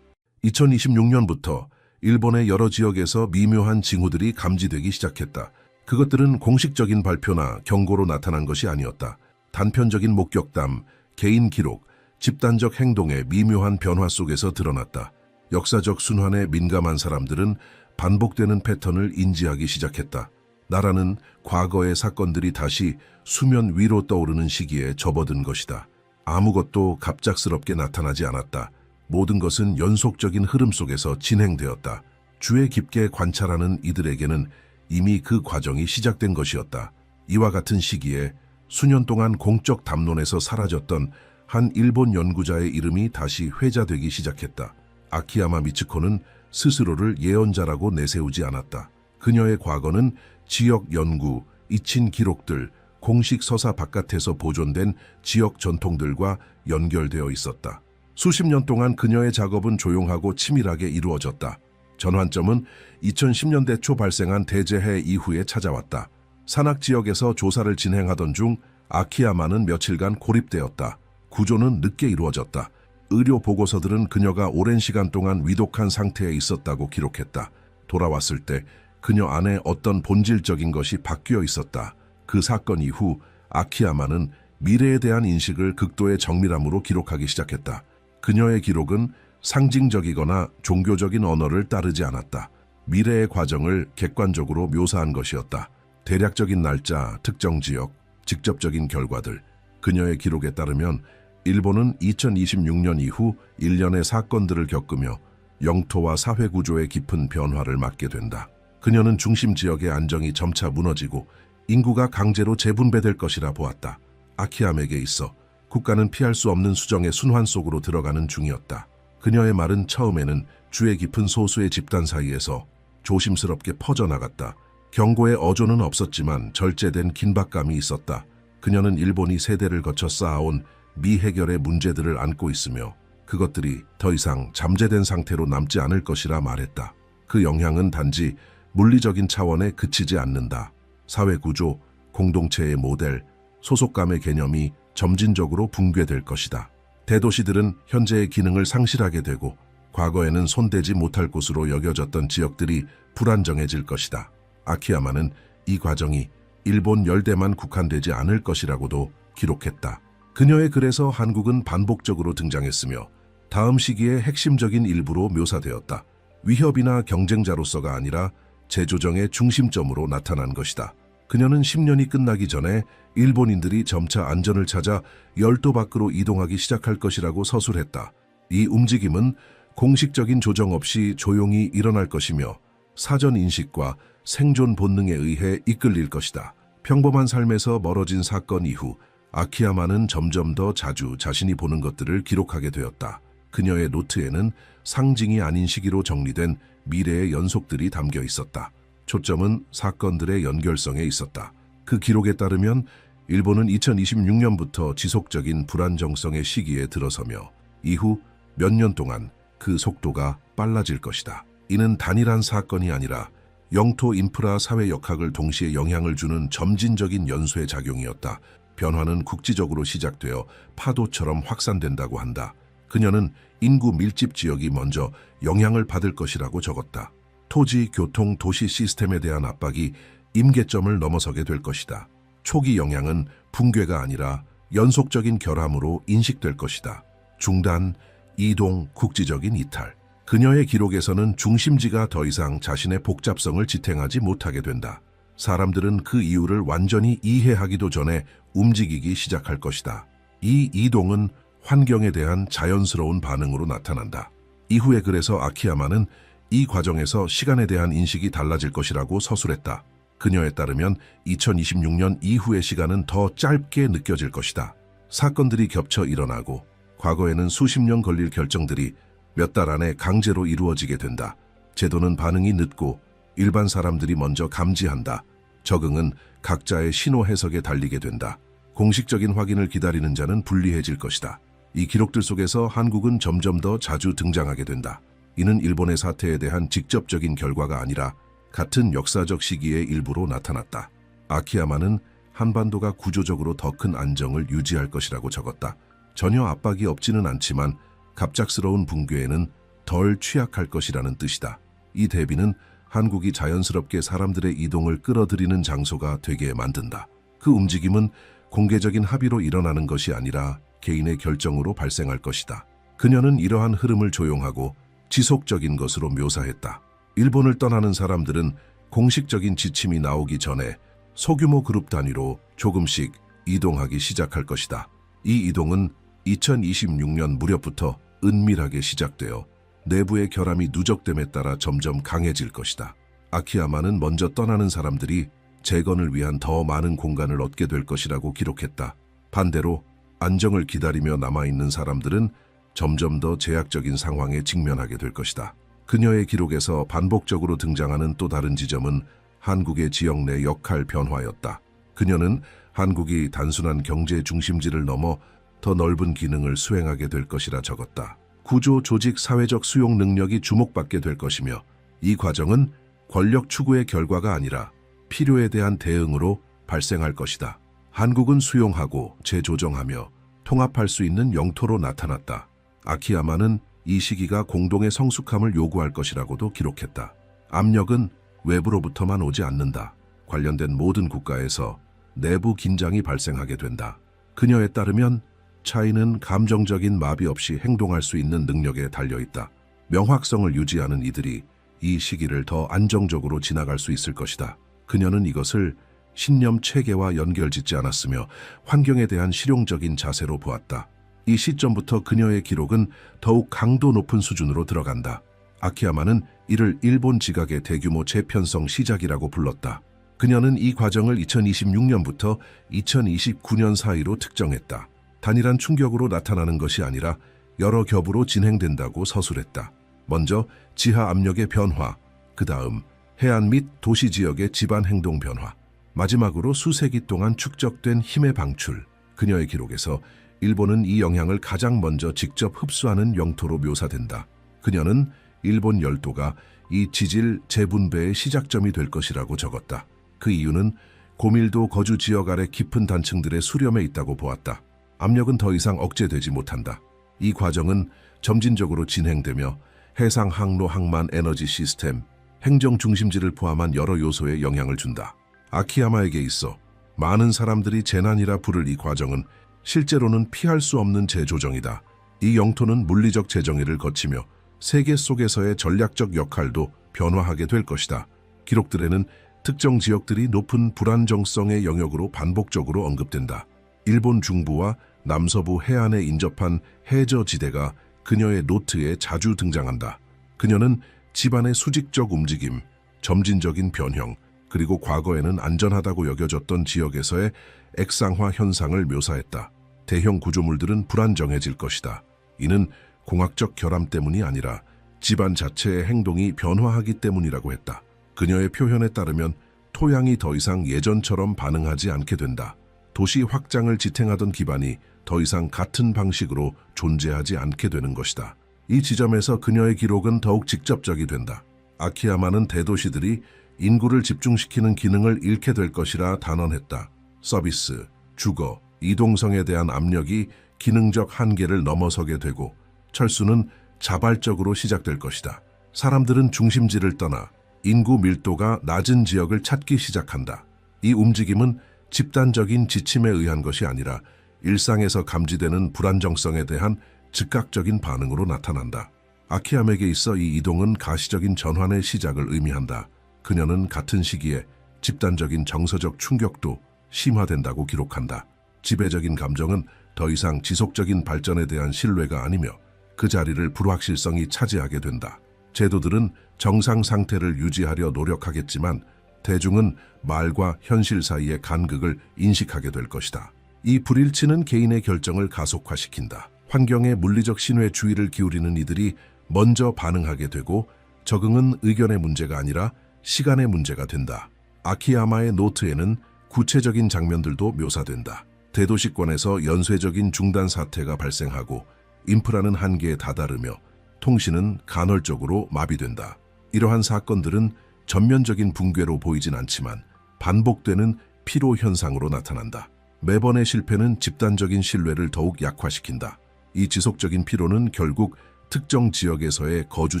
2026년부터 일본의 여러 지역에서 미묘한 징후들이 감지되기 시작했다. 그것들은 공식적인 발표나 경고로 나타난 것이 아니었다. 단편적인 목격담, 개인 기록, 집단적 행동의 미묘한 변화 속에서 드러났다. 역사적 순환에 민감한 사람들은 반복되는 패턴을 인지하기 시작했다. 나라는 과거의 사건들이 다시 수면 위로 떠오르는 시기에 접어든 것이다. 아무것도 갑작스럽게 나타나지 않았다. 모든 것은 연속적인 흐름 속에서 진행되었다. 주의 깊게 관찰하는 이들에게는 이미 그 과정이 시작된 것이었다. 이와 같은 시기에 수년 동안 공적 담론에서 사라졌던 한 일본 연구자의 이름이 다시 회자되기 시작했다. 아키야마 미츠코는 스스로를 예언자라고 내세우지 않았다. 그녀의 과거는 지역 연구, 잊힌 기록들, 공식 서사 바깥에서 보존된 지역 전통들과 연결되어 있었다. 수십 년 동안 그녀의 작업은 조용하고 치밀하게 이루어졌다. 전환점은 2010년대 초 발생한 대재해 이후에 찾아왔다. 산악 지역에서 조사를 진행하던 중 아키야마는 며칠간 고립되었다. 구조는 늦게 이루어졌다. 의료 보고서들은 그녀가 오랜 시간 동안 위독한 상태에 있었다고 기록했다. 돌아왔을 때 그녀 안에 어떤 본질적인 것이 바뀌어 있었다. 그 사건 이후 아키야마는 미래에 대한 인식을 극도의 정밀함으로 기록하기 시작했다. 그녀의 기록은 상징적이거나 종교적인 언어를 따르지 않았다. 미래의 과정을 객관적으로 묘사한 것이었다. 대략적인 날짜, 특정 지역, 직접적인 결과들. 그녀의 기록에 따르면 일본은 2026년 이후 일련의 사건들을 겪으며 영토와 사회 구조의 깊은 변화를 맞게 된다. 그녀는 중심 지역의 안정이 점차 무너지고 인구가 강제로 재분배될 것이라 보았다. 아키야마에게 있어 국가는 피할 수 없는 수정의 순환 속으로 들어가는 중이었다. 그녀의 말은 처음에는 주의 깊은 소수의 집단 사이에서 조심스럽게 퍼져나갔다. 경고의 어조는 없었지만 절제된 긴박감이 있었다. 그녀는 일본이 세대를 거쳐 쌓아온 미해결의 문제들을 안고 있으며 그것들이 더 이상 잠재된 상태로 남지 않을 것이라 말했다. 그 영향은 단지 물리적인 차원에 그치지 않는다. 사회 구조, 공동체의 모델, 소속감의 개념이 점진적으로 붕괴될 것이다. 대도시들은 현재의 기능을 상실하게 되고 과거에는 손대지 못할 곳으로 여겨졌던 지역들이 불안정해질 것이다. 아키야마는 이 과정이 일본 열대만 국한되지 않을 것이라고도 기록했다. 그녀의 글에서 한국은 반복적으로 등장했으며 다음 시기의 핵심적인 일부로 묘사되었다. 위협이나 경쟁자로서가 아니라 재조정의 중심점으로 나타난 것이다. 그녀는 10년이 끝나기 전에 일본인들이 점차 안전을 찾아 열도 밖으로 이동하기 시작할 것이라고 서술했다. 이 움직임은 공식적인 조정 없이 조용히 일어날 것이며 사전 인식과 생존 본능에 의해 이끌릴 것이다. 평범한 삶에서 멀어진 사건 이후 아키야마는 점점 더 자주 자신이 보는 것들을 기록하게 되었다. 그녀의 노트에는 상징이 아닌 시기로 정리된 미래의 연속들이 담겨 있었다. 초점은 사건들의 연결성에 있었다. 그 기록에 따르면 일본은 2026년부터 지속적인 불안정성의 시기에 들어서며 이후 몇 년 동안 그 속도가 빨라질 것이다. 이는 단일한 사건이 아니라 영토 인프라 사회 역학을 동시에 영향을 주는 점진적인 연쇄 작용이었다. 변화는 국지적으로 시작되어 파도처럼 확산된다고 한다. 그녀는 인구 밀집 지역이 먼저 영향을 받을 것이라고 적었다. 토지, 교통, 도시 시스템에 대한 압박이 임계점을 넘어서게 될 것이다. 초기 영향은 붕괴가 아니라 연속적인 결함으로 인식될 것이다. 중단, 이동, 국지적인 이탈. 그녀의 기록에서는 중심지가 더 이상 자신의 복잡성을 지탱하지 못하게 된다. 사람들은 그 이유를 완전히 이해하기도 전에 움직이기 시작할 것이다. 이 이동은 환경에 대한 자연스러운 반응으로 나타난다. 이후에 그래서 아키야마는 이 과정에서 시간에 대한 인식이 달라질 것이라고 서술했다. 그녀에 따르면 2026년 이후의 시간은 더 짧게 느껴질 것이다. 사건들이 겹쳐 일어나고 과거에는 수십 년 걸릴 결정들이 몇 달 안에 강제로 이루어지게 된다. 제도는 반응이 늦고 일반 사람들이 먼저 감지한다. 적응은 각자의 신호 해석에 달리게 된다. 공식적인 확인을 기다리는 자는 불리해질 것이다. 이 기록들 속에서 한국은 점점 더 자주 등장하게 된다. 이는 일본의 사태에 대한 직접적인 결과가 아니라 같은 역사적 시기의 일부로 나타났다. 아키야마는 한반도가 구조적으로 더 큰 안정을 유지할 것이라고 적었다. 전혀 압박이 없지는 않지만 갑작스러운 붕괴에는 덜 취약할 것이라는 뜻이다. 이 대비는 한국이 자연스럽게 사람들의 이동을 끌어들이는 장소가 되게 만든다. 그 움직임은 공개적인 합의로 일어나는 것이 아니라 개인의 결정으로 발생할 것이다. 그녀는 이러한 흐름을 조용하고 지속적인 것으로 묘사했다. 일본을 떠나는 사람들은 공식적인 지침이 나오기 전에 소규모 그룹 단위로 조금씩 이동하기 시작할 것이다. 이 이동은 2026년 무렵부터 은밀하게 시작되어 내부의 결함이 누적됨에 따라 점점 강해질 것이다. 아키야마는 먼저 떠나는 사람들이 재건을 위한 더 많은 공간을 얻게 될 것이라고 기록했다. 반대로 안정을 기다리며 남아있는 사람들은 점점 더 제약적인 상황에 직면하게 될 것이다. 그녀의 기록에서 반복적으로 등장하는 또 다른 지점은 한국의 지역 내 역할 변화였다. 그녀는 한국이 단순한 경제 중심지를 넘어 더 넓은 기능을 수행하게 될 것이라 적었다. 구조, 조직, 사회적 수용 능력이 주목받게 될 것이며 이 과정은 권력 추구의 결과가 아니라 필요에 대한 대응으로 발생할 것이다. 한국은 수용하고 재조정하며 통합할 수 있는 영토로 나타났다. 아키야마는 이 시기가 공동의 성숙함을 요구할 것이라고도 기록했다. 압력은 외부로부터만 오지 않는다. 관련된 모든 국가에서 내부 긴장이 발생하게 된다. 그녀에 따르면 차이는 감정적인 마비 없이 행동할 수 있는 능력에 달려있다. 명확성을 유지하는 이들이 이 시기를 더 안정적으로 지나갈 수 있을 것이다. 그녀는 이것을 신념 체계와 연결짓지 않았으며 환경에 대한 실용적인 자세로 보았다. 이 시점부터 그녀의 기록은 더욱 강도 높은 수준으로 들어간다. 아키야마는 이를 일본 지각의 대규모 재편성 시작이라고 불렀다. 그녀는 이 과정을 2026년부터 2029년 사이로 특정했다. 단일한 충격으로 나타나는 것이 아니라 여러 겹으로 진행된다고 서술했다. 먼저 지하 압력의 변화, 그 다음 해안 및 도시 지역의 집안 행동 변화, 마지막으로 수세기 동안 축적된 힘의 방출. 그녀의 기록에서 일본은 이 영향을 가장 먼저 직접 흡수하는 영토로 묘사된다. 그녀는 일본 열도가 이 지질 재분배의 시작점이 될 것이라고 적었다. 그 이유는 고밀도 거주 지역 아래 깊은 단층들의 수렴에 있다고 보았다. 압력은 더 이상 억제되지 못한다. 이 과정은 점진적으로 진행되며 해상 항로 항만 에너지 시스템, 행정 중심지를 포함한 여러 요소에 영향을 준다. 아키야마에게 있어 많은 사람들이 재난이라 부를 이 과정은 실제로는 피할 수 없는 재조정이다. 이 영토는 물리적 재정의를 거치며 세계 속에서의 전략적 역할도 변화하게 될 것이다. 기록들에는 특정 지역들이 높은 불안정성의 영역으로 반복적으로 언급된다. 일본 중부와 남서부 해안에 인접한 해저지대가 그녀의 노트에 자주 등장한다. 그녀는 집안의 수직적 움직임, 점진적인 변형, 그리고 과거에는 안전하다고 여겨졌던 지역에서의 액상화 현상을 묘사했다. 대형 구조물들은 불안정해질 것이다. 이는 공학적 결함 때문이 아니라 집안 자체의 행동이 변화하기 때문이라고 했다. 그녀의 표현에 따르면 토양이 더 이상 예전처럼 반응하지 않게 된다. 도시 확장을 지탱하던 기반이 더 이상 같은 방식으로 존재하지 않게 되는 것이다. 이 지점에서 그녀의 기록은 더욱 직접적이 된다. 아키야마는 대도시들이 인구를 집중시키는 기능을 잃게 될 것이라 단언했다. 서비스, 주거, 이동성에 대한 압력이 기능적 한계를 넘어서게 되고 철수는 자발적으로 시작될 것이다. 사람들은 중심지를 떠나 인구 밀도가 낮은 지역을 찾기 시작한다. 이 움직임은 집단적인 지침에 의한 것이 아니라 일상에서 감지되는 불안정성에 대한 즉각적인 반응으로 나타난다. 아키함에게 있어 이 이동은 가시적인 전환의 시작을 의미한다. 그녀는 같은 시기에 집단적인 정서적 충격도 심화된다고 기록한다. 지배적인 감정은 더 이상 지속적인 발전에 대한 신뢰가 아니며 그 자리를 불확실성이 차지하게 된다. 제도들은 정상 상태를 유지하려 노력하겠지만 대중은 말과 현실 사이의 간극을 인식하게 될 것이다. 이 불일치는 개인의 결정을 가속화시킨다. 환경의 물리적 신호에 주의를 기울이는 이들이 먼저 반응하게 되고 적응은 의견의 문제가 아니라 시간의 문제가 된다. 아키야마의 노트에는 구체적인 장면들도 묘사된다. 대도시권에서 연쇄적인 중단 사태가 발생하고 인프라는 한계에 다다르며 통신은 간헐적으로 마비된다. 이러한 사건들은 전면적인 붕괴로 보이진 않지만 반복되는 피로 현상으로 나타난다. 매번의 실패는 집단적인 신뢰를 더욱 약화시킨다. 이 지속적인 피로는 결국 특정 지역에서의 거주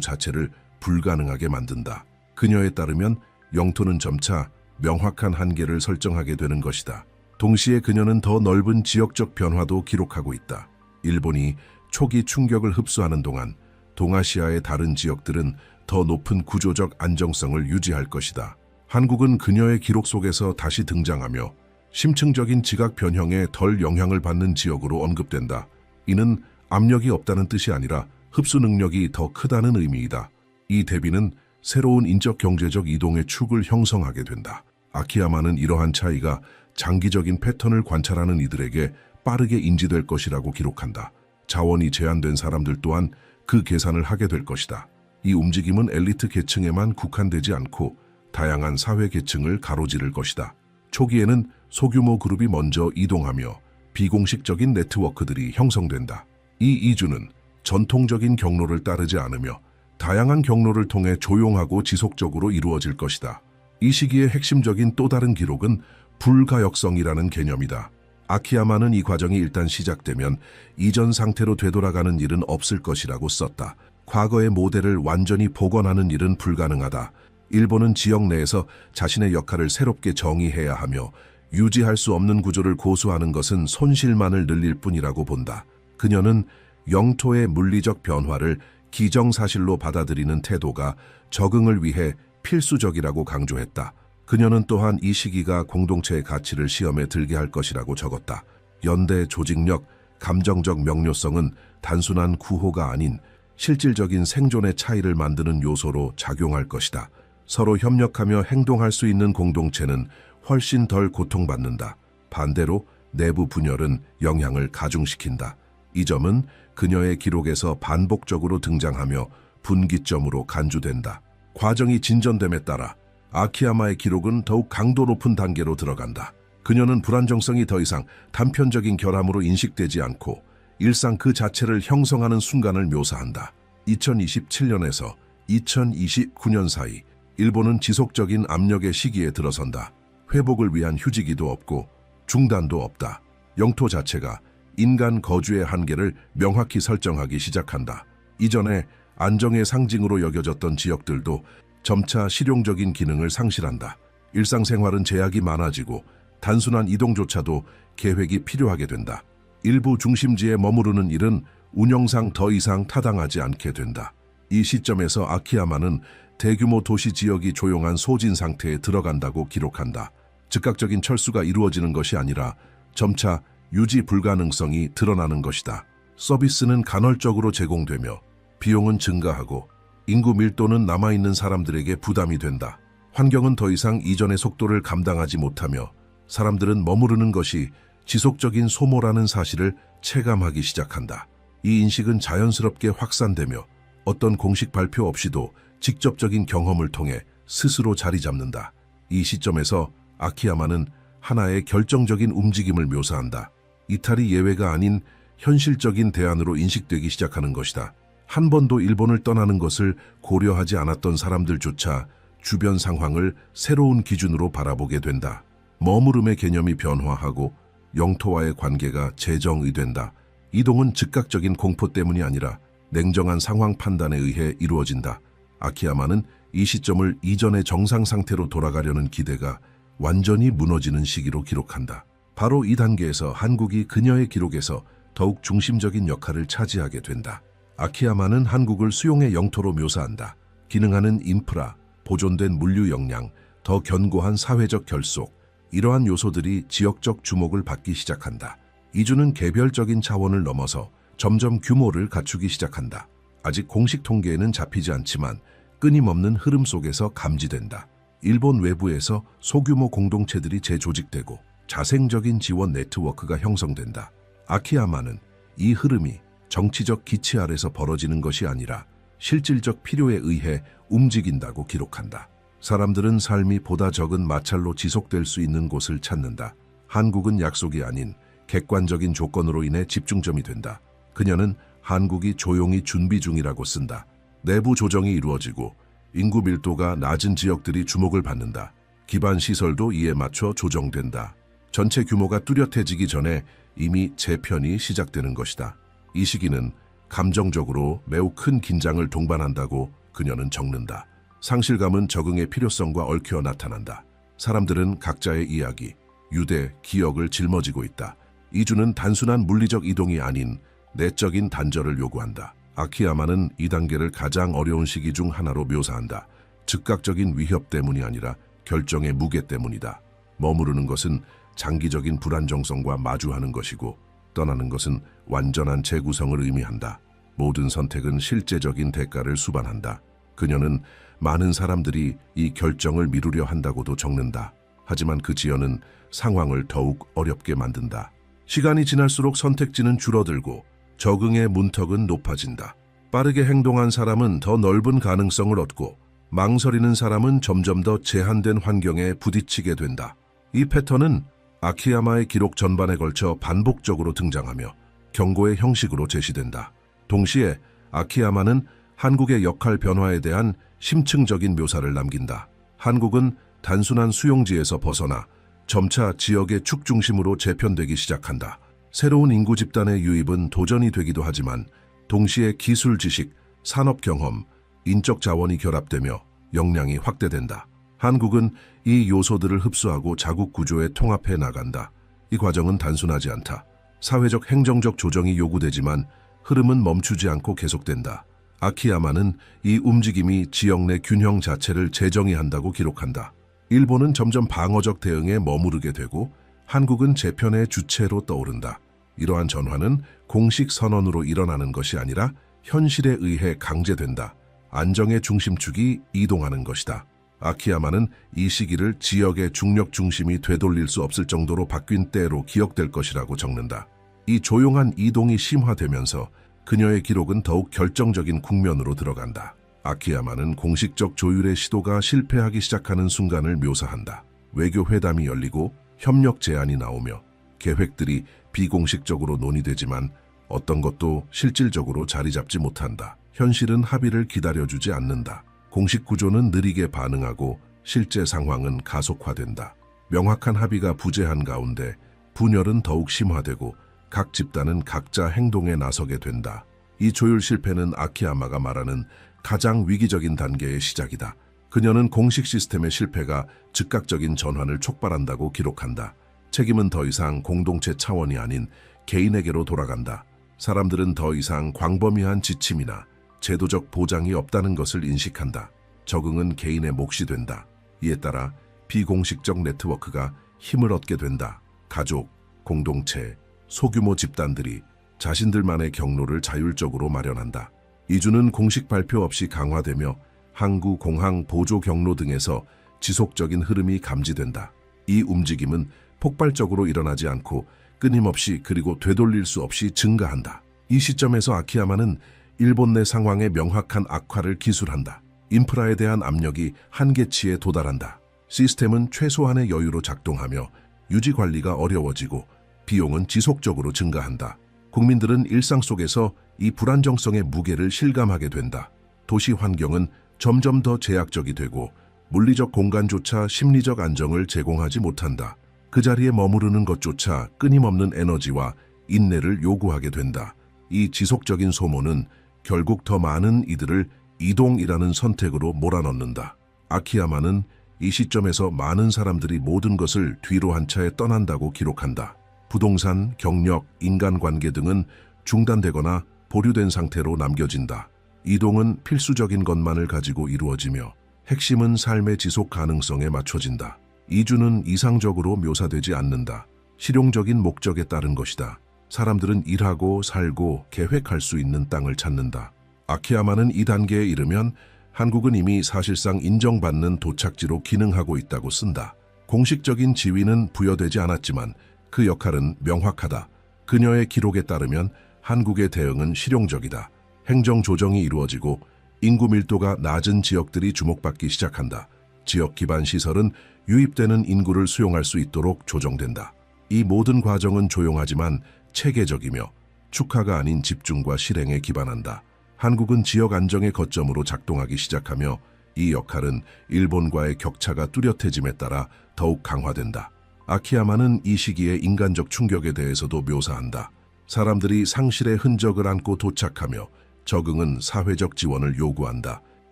자체를 불가능하게 만든다. 그녀에 따르면 영토는 점차 명확한 한계를 설정하게 되는 것이다. 동시에 그녀는 더 넓은 지역적 변화도 기록하고 있다. 일본이 초기 충격을 흡수하는 동안 동아시아의 다른 지역들은 더 높은 구조적 안정성을 유지할 것이다. 한국은 그녀의 기록 속에서 다시 등장하며 심층적인 지각 변형에 덜 영향을 받는 지역으로 언급된다. 이는 압력이 없다는 뜻이 아니라 흡수 능력이 더 크다는 의미이다. 이 대비는 새로운 인적 경제적 이동의 축을 형성하게 된다. 아키야마는 이러한 차이가 장기적인 패턴을 관찰하는 이들에게 빠르게 인지될 것이라고 기록한다. 자원이 제한된 사람들 또한 그 계산을 하게 될 것이다. 이 움직임은 엘리트 계층에만 국한되지 않고 다양한 사회 계층을 가로지를 것이다. 초기에는 소규모 그룹이 먼저 이동하며 비공식적인 네트워크들이 형성된다. 이 이주는 전통적인 경로를 따르지 않으며 다양한 경로를 통해 조용하고 지속적으로 이루어질 것이다. 이 시기의 핵심적인 또 다른 기록은 불가역성이라는 개념이다. 아키야마는 이 과정이 일단 시작되면 이전 상태로 되돌아가는 일은 없을 것이라고 썼다. 과거의 모델을 완전히 복원하는 일은 불가능하다. 일본은 지역 내에서 자신의 역할을 새롭게 정의해야 하며 유지할 수 없는 구조를 고수하는 것은 손실만을 늘릴 뿐이라고 본다. 그녀는 영토의 물리적 변화를 기정사실로 받아들이는 태도가 적응을 위해 필수적이라고 강조했다. 그녀는 또한 이 시기가 공동체의 가치를 시험에 들게 할 것이라고 적었다. 연대 조직력, 감정적 명료성은 단순한 구호가 아닌 실질적인 생존의 차이를 만드는 요소로 작용할 것이다. 서로 협력하며 행동할 수 있는 공동체는 훨씬 덜 고통받는다. 반대로 내부 분열은 영향을 가중시킨다. 이 점은 그녀의 기록에서 반복적으로 등장하며 분기점으로 간주된다. 과정이 진전됨에 따라 아키야마의 기록은 더욱 강도 높은 단계로 들어간다. 그녀는 불안정성이 더 이상 단편적인 결함으로 인식되지 않고 일상 그 자체를 형성하는 순간을 묘사한다. 2027년에서 2029년 사이 일본은 지속적인 압력의 시기에 들어선다. 회복을 위한 휴지기도 없고 중단도 없다. 영토 자체가 인간 거주의 한계를 명확히 설정하기 시작한다. 이전에 안정의 상징으로 여겨졌던 지역들도 점차 실용적인 기능을 상실한다. 일상생활은 제약이 많아지고 단순한 이동조차도 계획이 필요하게 된다. 일부 중심지에 머무르는 일은 운영상 더 이상 타당하지 않게 된다. 이 시점에서 아키야마는 대규모 도시 지역이 조용한 소진 상태에 들어간다고 기록한다. 즉각적인 철수가 이루어지는 것이 아니라 점차 유지 불가능성이 드러나는 것이다. 서비스는 간헐적으로 제공되며 비용은 증가하고 인구 밀도는 남아있는 사람들에게 부담이 된다. 환경은 더 이상 이전의 속도를 감당하지 못하며 사람들은 머무르는 것이 지속적인 소모라는 사실을 체감하기 시작한다. 이 인식은 자연스럽게 확산되며 어떤 공식 발표 없이도 직접적인 경험을 통해 스스로 자리 잡는다. 이 시점에서 아키야마는 하나의 결정적인 움직임을 묘사한다. 이탈이 예외가 아닌 현실적인 대안으로 인식되기 시작하는 것이다. 한 번도 일본을 떠나는 것을 고려하지 않았던 사람들조차 주변 상황을 새로운 기준으로 바라보게 된다. 머무름의 개념이 변화하고 영토와의 관계가 재정의된다. 이동은 즉각적인 공포 때문이 아니라 냉정한 상황 판단에 의해 이루어진다. 아키야마는 이 시점을 이전의 정상 상태로 돌아가려는 기대가 완전히 무너지는 시기로 기록한다. 바로 이 단계에서 한국이 그녀의 기록에서 더욱 중심적인 역할을 차지하게 된다. 아키야마는 한국을 수용의 영토로 묘사한다. 기능하는 인프라, 보존된 물류 역량, 더 견고한 사회적 결속, 이러한 요소들이 지역적 주목을 받기 시작한다. 이주는 개별적인 차원을 넘어서 점점 규모를 갖추기 시작한다. 아직 공식 통계에는 잡히지 않지만 끊임없는 흐름 속에서 감지된다. 일본 외부에서 소규모 공동체들이 재조직되고 자생적인 지원 네트워크가 형성된다. 아키야마는 이 흐름이 정치적 기치 아래서 벌어지는 것이 아니라 실질적 필요에 의해 움직인다고 기록한다. 사람들은 삶이 보다 적은 마찰로 지속될 수 있는 곳을 찾는다. 한국은 약속이 아닌 객관적인 조건으로 인해 집중점이 된다. 그녀는 한국이 조용히 준비 중이라고 쓴다. 내부 조정이 이루어지고 인구 밀도가 낮은 지역들이 주목을 받는다. 기반 시설도 이에 맞춰 조정된다. 전체 규모가 뚜렷해지기 전에 이미 재편이 시작되는 것이다. 이 시기는 감정적으로 매우 큰 긴장을 동반한다고 그녀는 적는다. 상실감은 적응의 필요성과 얽혀 나타난다. 사람들은 각자의 이야기, 유대, 기억을 짊어지고 있다. 이주는 단순한 물리적 이동이 아닌 내적인 단절을 요구한다. 아키야마는 이 단계를 가장 어려운 시기 중 하나로 묘사한다. 즉각적인 위협 때문이 아니라 결정의 무게 때문이다. 머무르는 것은 장기적인 불안정성과 마주하는 것이고 떠나는 것은 완전한 재구성을 의미한다. 모든 선택은 실제적인 대가를 수반한다. 그녀는 많은 사람들이 이 결정을 미루려 한다고도 적는다. 하지만 그 지연은 상황을 더욱 어렵게 만든다. 시간이 지날수록 선택지는 줄어들고 적응의 문턱은 높아진다. 빠르게 행동한 사람은 더 넓은 가능성을 얻고 망설이는 사람은 점점 더 제한된 환경에 부딪히게 된다. 이 패턴은 아키야마의 기록 전반에 걸쳐 반복적으로 등장하며 경고의 형식으로 제시된다. 동시에 아키야마는 한국의 역할 변화에 대한 심층적인 묘사를 남긴다. 한국은 단순한 수용지에서 벗어나 점차 지역의 축 중심으로 재편되기 시작한다. 새로운 인구 집단의 유입은 도전이 되기도 하지만 동시에 기술 지식, 산업 경험, 인적 자원이 결합되며 역량이 확대된다. 한국은 이 요소들을 흡수하고 자국 구조에 통합해 나간다. 이 과정은 단순하지 않다. 사회적 행정적 조정이 요구되지만 흐름은 멈추지 않고 계속된다. 아키야마는 이 움직임이 지역 내 균형 자체를 재정의한다고 기록한다. 일본은 점점 방어적 대응에 머무르게 되고 한국은 재편의 주체로 떠오른다. 이러한 전환은 공식 선언으로 일어나는 것이 아니라 현실에 의해 강제된다. 안정의 중심축이 이동하는 것이다. 아키야마는 이 시기를 지역의 중력 중심이 되돌릴 수 없을 정도로 바뀐 때로 기억될 것이라고 적는다. 이 조용한 이동이 심화되면서 그녀의 기록은 더욱 결정적인 국면으로 들어간다. 아키야마는 공식적 조율의 시도가 실패하기 시작하는 순간을 묘사한다. 외교 회담이 열리고 협력 제안이 나오며 계획들이 비공식적으로 논의되지만 어떤 것도 실질적으로 자리 잡지 못한다. 현실은 합의를 기다려주지 않는다. 공식 구조는 느리게 반응하고 실제 상황은 가속화된다. 명확한 합의가 부재한 가운데 분열은 더욱 심화되고 각 집단은 각자 행동에 나서게 된다. 이 조율 실패는 아키야마가 말하는 가장 위기적인 단계의 시작이다. 그녀는 공식 시스템의 실패가 즉각적인 전환을 촉발한다고 기록한다. 책임은 더 이상 공동체 차원이 아닌 개인에게로 돌아간다. 사람들은 더 이상 광범위한 지침이나 제도적 보장이 없다는 것을 인식한다. 적응은 개인의 몫이 된다. 이에 따라 비공식적 네트워크가 힘을 얻게 된다. 가족, 공동체, 소규모 집단들이 자신들만의 경로를 자율적으로 마련한다. 이주는 공식 발표 없이 강화되며 항구, 공항, 보조 경로 등에서 지속적인 흐름이 감지된다. 이 움직임은 폭발적으로 일어나지 않고 끊임없이 그리고 되돌릴 수 없이 증가한다. 이 시점에서 아키야마는 일본 내 상황의 명확한 악화를 기술한다. 인프라에 대한 압력이 한계치에 도달한다. 시스템은 최소한의 여유로 작동하며 유지 관리가 어려워지고 비용은 지속적으로 증가한다. 국민들은 일상 속에서 이 불안정성의 무게를 실감하게 된다. 도시 환경은 점점 더 제약적이 되고 물리적 공간조차 심리적 안정을 제공하지 못한다. 그 자리에 머무르는 것조차 끊임없는 에너지와 인내를 요구하게 된다. 이 지속적인 소모는 결국 더 많은 이들을 이동이라는 선택으로 몰아넣는다. 아키야마는 이 시점에서 많은 사람들이 모든 것을 뒤로 한 차에 떠난다고 기록한다. 부동산, 경력, 인간관계 등은 중단되거나 보류된 상태로 남겨진다. 이동은 필수적인 것만을 가지고 이루어지며 핵심은 삶의 지속 가능성에 맞춰진다. 이주는 이상적으로 묘사되지 않는다. 실용적인 목적에 따른 것이다. 사람들은 일하고 살고 계획할 수 있는 땅을 찾는다. 아키야마는 이 단계에 이르면 한국은 이미 사실상 인정받는 도착지로 기능하고 있다고 쓴다. 공식적인 지위는 부여되지 않았지만 그 역할은 명확하다. 그녀의 기록에 따르면 한국의 대응은 실용적이다. 행정 조정이 이루어지고 인구 밀도가 낮은 지역들이 주목받기 시작한다. 지역 기반 시설은 유입되는 인구를 수용할 수 있도록 조정된다. 이 모든 과정은 조용하지만 체계적이며 축하가 아닌 집중과 실행에 기반한다. 한국은 지역 안정의 거점으로 작동하기 시작하며 이 역할은 일본과의 격차가 뚜렷해짐에 따라 더욱 강화된다. 아키야마는 이 시기의 인간적 충격에 대해서도 묘사한다. 사람들이 상실의 흔적을 안고 도착하며 적응은 사회적 지원을 요구한다.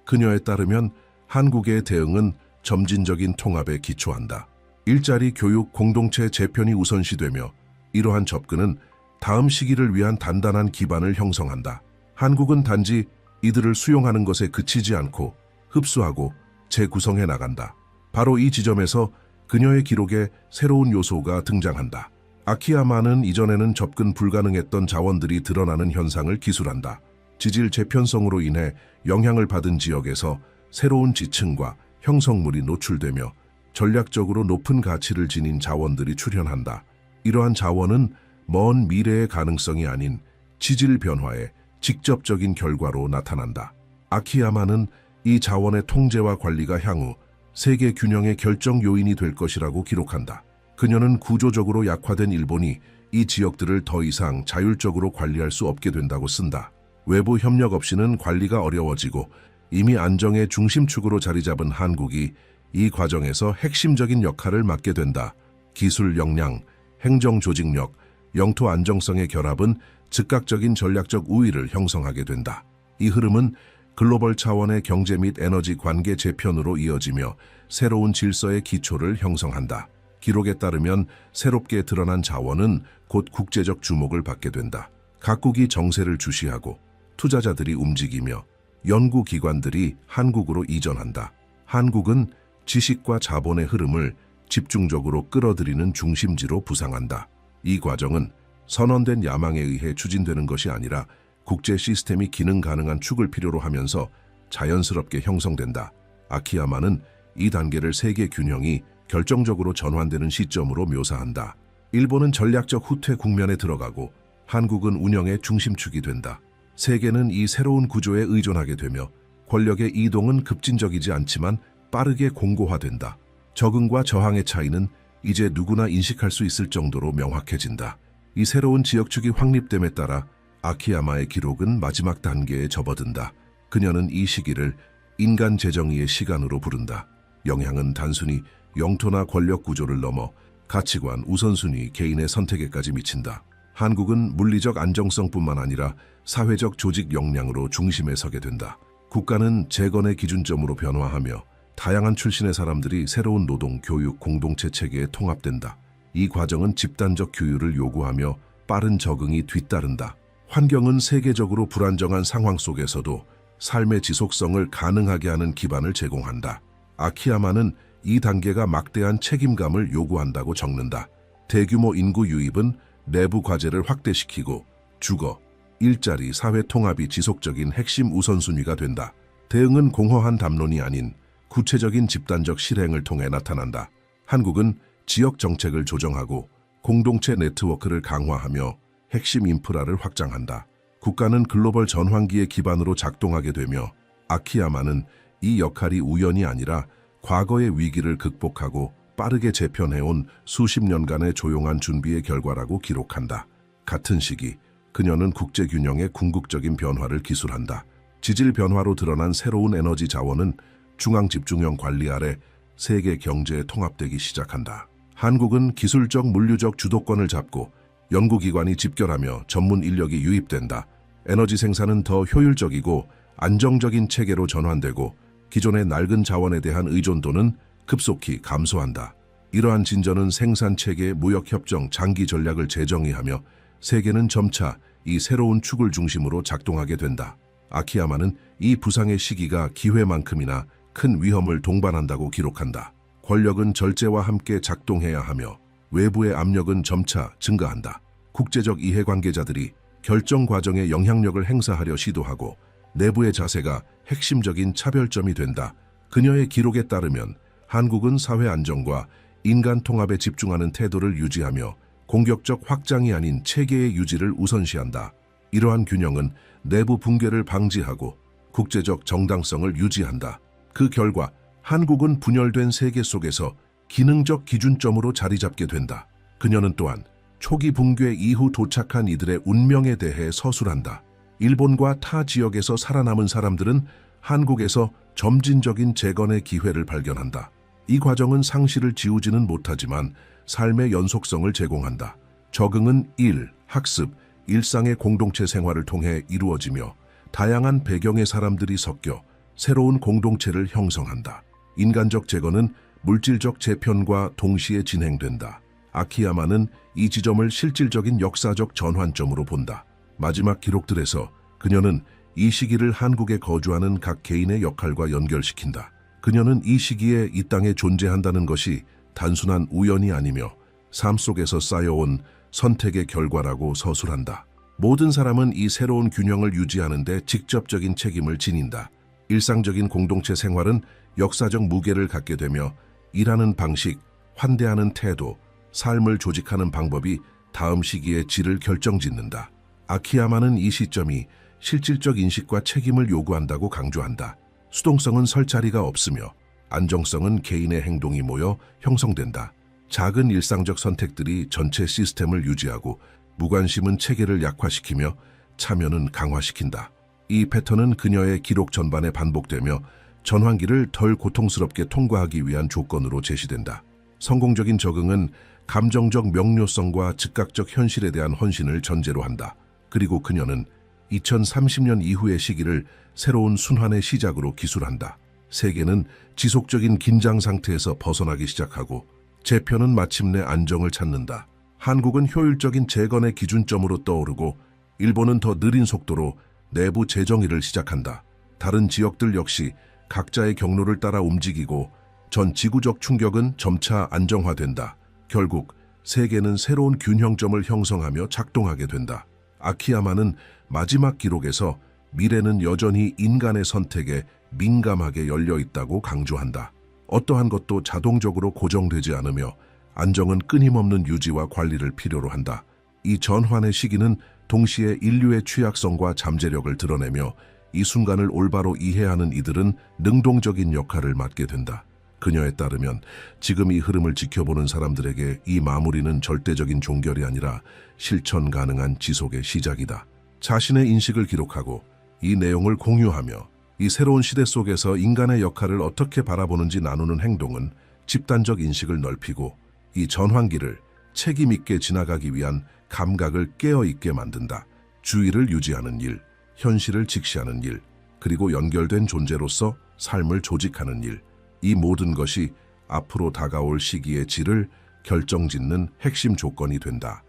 그녀에 따르면 한국의 대응은 점진적인 통합에 기초한다. 일자리, 교육, 공동체 재편이 우선시되며 이러한 접근은 다음 시기를 위한 단단한 기반을 형성한다. 한국은 단지 이들을 수용하는 것에 그치지 않고 흡수하고 재구성해 나간다. 바로 이 지점에서 그녀의 기록에 새로운 요소가 등장한다. 아키야마는 이전에는 접근 불가능했던 자원들이 드러나는 현상을 기술한다. 지질 재편성으로 인해 영향을 받은 지역에서 새로운 지층과 형성물이 노출되며 전략적으로 높은 가치를 지닌 자원들이 출현한다. 이러한 자원은 먼 미래의 가능성이 아닌 지질 변화의 직접적인 결과로 나타난다. 아키야마는 이 자원의 통제와 관리가 향후 세계 균형의 결정 요인이 될 것이라고 기록한다. 그녀는 구조적으로 약화된 일본이 이 지역들을 더 이상 자율적으로 관리할 수 없게 된다고 쓴다. 외부 협력 없이는 관리가 어려워지고 이미 안정의 중심축으로 자리 잡은 한국이 이 과정에서 핵심적인 역할을 맡게 된다. 기술 역량, 행정 조직력, 영토 안정성의 결합은 즉각적인 전략적 우위를 형성하게 된다. 이 흐름은 글로벌 차원의 경제 및 에너지 관계 재편으로 이어지며 새로운 질서의 기초를 형성한다. 기록에 따르면 새롭게 드러난 자원은 곧 국제적 주목을 받게 된다. 각국이 정세를 주시하고 투자자들이 움직이며 연구기관들이 한국으로 이전한다. 한국은 지식과 자본의 흐름을 집중적으로 끌어들이는 중심지로 부상한다. 이 과정은 선언된 야망에 의해 추진되는 것이 아니라 국제 시스템이 기능 가능한 축을 필요로 하면서 자연스럽게 형성된다. 아키야마는 이 단계를 세계 균형이 결정적으로 전환되는 시점으로 묘사한다. 일본은 전략적 후퇴 국면에 들어가고 한국은 운영의 중심축이 된다. 세계는 이 새로운 구조에 의존하게 되며 권력의 이동은 급진적이지 않지만 빠르게 공고화된다. 적응과 저항의 차이는 이제 누구나 인식할 수 있을 정도로 명확해진다. 이 새로운 지역축이 확립됨에 따라 아키야마의 기록은 마지막 단계에 접어든다. 그녀는 이 시기를 인간 재정의의 시간으로 부른다. 영향은 단순히 영토나 권력 구조를 넘어 가치관, 우선순위, 개인의 선택에까지 미친다. 한국은 물리적 안정성뿐만 아니라 사회적 조직 역량으로 중심에 서게 된다. 국가는 재건의 기준점으로 변화하며 다양한 출신의 사람들이 새로운 노동, 교육, 공동체 체계에 통합된다. 이 과정은 집단적 규율을 요구하며 빠른 적응이 뒤따른다. 환경은 세계적으로 불안정한 상황 속에서도 삶의 지속성을 가능하게 하는 기반을 제공한다. 아키야마는 이 단계가 막대한 책임감을 요구한다고 적는다. 대규모 인구 유입은 내부 과제를 확대시키고 주거, 일자리, 사회 통합이 지속적인 핵심 우선순위가 된다. 대응은 공허한 담론이 아닌 구체적인 집단적 실행을 통해 나타난다. 한국은 지역 정책을 조정하고 공동체 네트워크를 강화하며 핵심 인프라를 확장한다. 국가는 글로벌 전환기의 기반으로 작동하게 되며 아키야마는 이 역할이 우연이 아니라 과거의 위기를 극복하고 빠르게 재편해온 수십 년간의 조용한 준비의 결과라고 기록한다. 같은 시기, 그녀는 국제균형의 궁극적인 변화를 기술한다. 지질 변화로 드러난 새로운 에너지 자원은 중앙집중형 관리 아래 세계 경제에 통합되기 시작한다. 한국은 기술적, 물류적 주도권을 잡고 연구기관이 집결하며 전문 인력이 유입된다. 에너지 생산은 더 효율적이고 안정적인 체계로 전환되고 기존의 낡은 자원에 대한 의존도는 급속히 감소한다. 이러한 진전은 생산체계, 무역협정, 장기 전략을 재정의하며 세계는 점차 이 새로운 축을 중심으로 작동하게 된다. 아키야마는 이 부상의 시기가 기회만큼이나 큰 위험을 동반한다고 기록한다. 권력은 절제와 함께 작동해야 하며 외부의 압력은 점차 증가한다. 국제적 이해관계자들이 결정 과정에 영향력을 행사하려 시도하고 내부의 자세가 핵심적인 차별점이 된다. 그녀의 기록에 따르면 한국은 사회 안정과 인간 통합에 집중하는 태도를 유지하며 공격적 확장이 아닌 체계의 유지를 우선시한다. 이러한 균형은 내부 붕괴를 방지하고 국제적 정당성을 유지한다. 그 결과 한국은 분열된 세계 속에서 기능적 기준점으로 자리 잡게 된다. 그녀는 또한 초기 붕괴 이후 도착한 이들의 운명에 대해 서술한다. 일본과 타 지역에서 살아남은 사람들은 한국에서 점진적인 재건의 기회를 발견한다. 이 과정은 상실을 지우지는 못하지만 삶의 연속성을 제공한다. 적응은 일, 학습, 일상의 공동체 생활을 통해 이루어지며 다양한 배경의 사람들이 섞여 새로운 공동체를 형성한다. 인간적 재건은 물질적 재편과 동시에 진행된다. 아키야마는 이 지점을 실질적인 역사적 전환점으로 본다. 마지막 기록들에서 그녀는 이 시기를 한국에 거주하는 각 개인의 역할과 연결시킨다. 그녀는 이 시기에 이 땅에 존재한다는 것이 단순한 우연이 아니며 삶 속에서 쌓여온 선택의 결과라고 서술한다. 모든 사람은 이 새로운 균형을 유지하는 데 직접적인 책임을 지닌다. 일상적인 공동체 생활은 역사적 무게를 갖게 되며 일하는 방식, 환대하는 태도, 삶을 조직하는 방법이 다음 시기의 질을 결정짓는다. 아키야마는 이 시점이 실질적 인식과 책임을 요구한다고 강조한다. 수동성은 설 자리가 없으며 안정성은 개인의 행동이 모여 형성된다. 작은 일상적 선택들이 전체 시스템을 유지하고 무관심은 체계를 약화시키며 참여는 강화시킨다. 이 패턴은 그녀의 기록 전반에 반복되며 전환기를 덜 고통스럽게 통과하기 위한 조건으로 제시된다. 성공적인 적응은 감정적 명료성과 즉각적 현실에 대한 헌신을 전제로 한다. 그리고 그녀는 2030년 이후의 시기를 새로운 순환의 시작으로 기술한다. 세계는 지속적인 긴장 상태에서 벗어나기 시작하고 재편은 마침내 안정을 찾는다. 한국은 효율적인 재건의 기준점으로 떠오르고 일본은 더 느린 속도로 내부 재정의를 시작한다. 다른 지역들 역시 각자의 경로를 따라 움직이고 전 지구적 충격은 점차 안정화된다. 결국 세계는 새로운 균형점을 형성하며 작동하게 된다. 아키야마는 마지막 기록에서 미래는 여전히 인간의 선택에 민감하게 열려 있다고 강조한다. 어떠한 것도 자동적으로 고정되지 않으며 안정은 끊임없는 유지와 관리를 필요로 한다. 이 전환의 시기는 동시에 인류의 취약성과 잠재력을 드러내며 이 순간을 올바로 이해하는 이들은 능동적인 역할을 맡게 된다. 그녀에 따르면 지금 이 흐름을 지켜보는 사람들에게 이 마무리는 절대적인 종결이 아니라 실천 가능한 지속의 시작이다. 자신의 인식을 기록하고 이 내용을 공유하며 이 새로운 시대 속에서 인간의 역할을 어떻게 바라보는지 나누는 행동은 집단적 인식을 넓히고 이 전환기를 책임 있게 지나가기 위한 감각을 깨어있게 만든다. 주의를 유지하는 일, 현실을 직시하는 일, 그리고 연결된 존재로서 삶을 조직하는 일, 이 모든 것이 앞으로 다가올 시기의 질을 결정짓는 핵심 조건이 된다.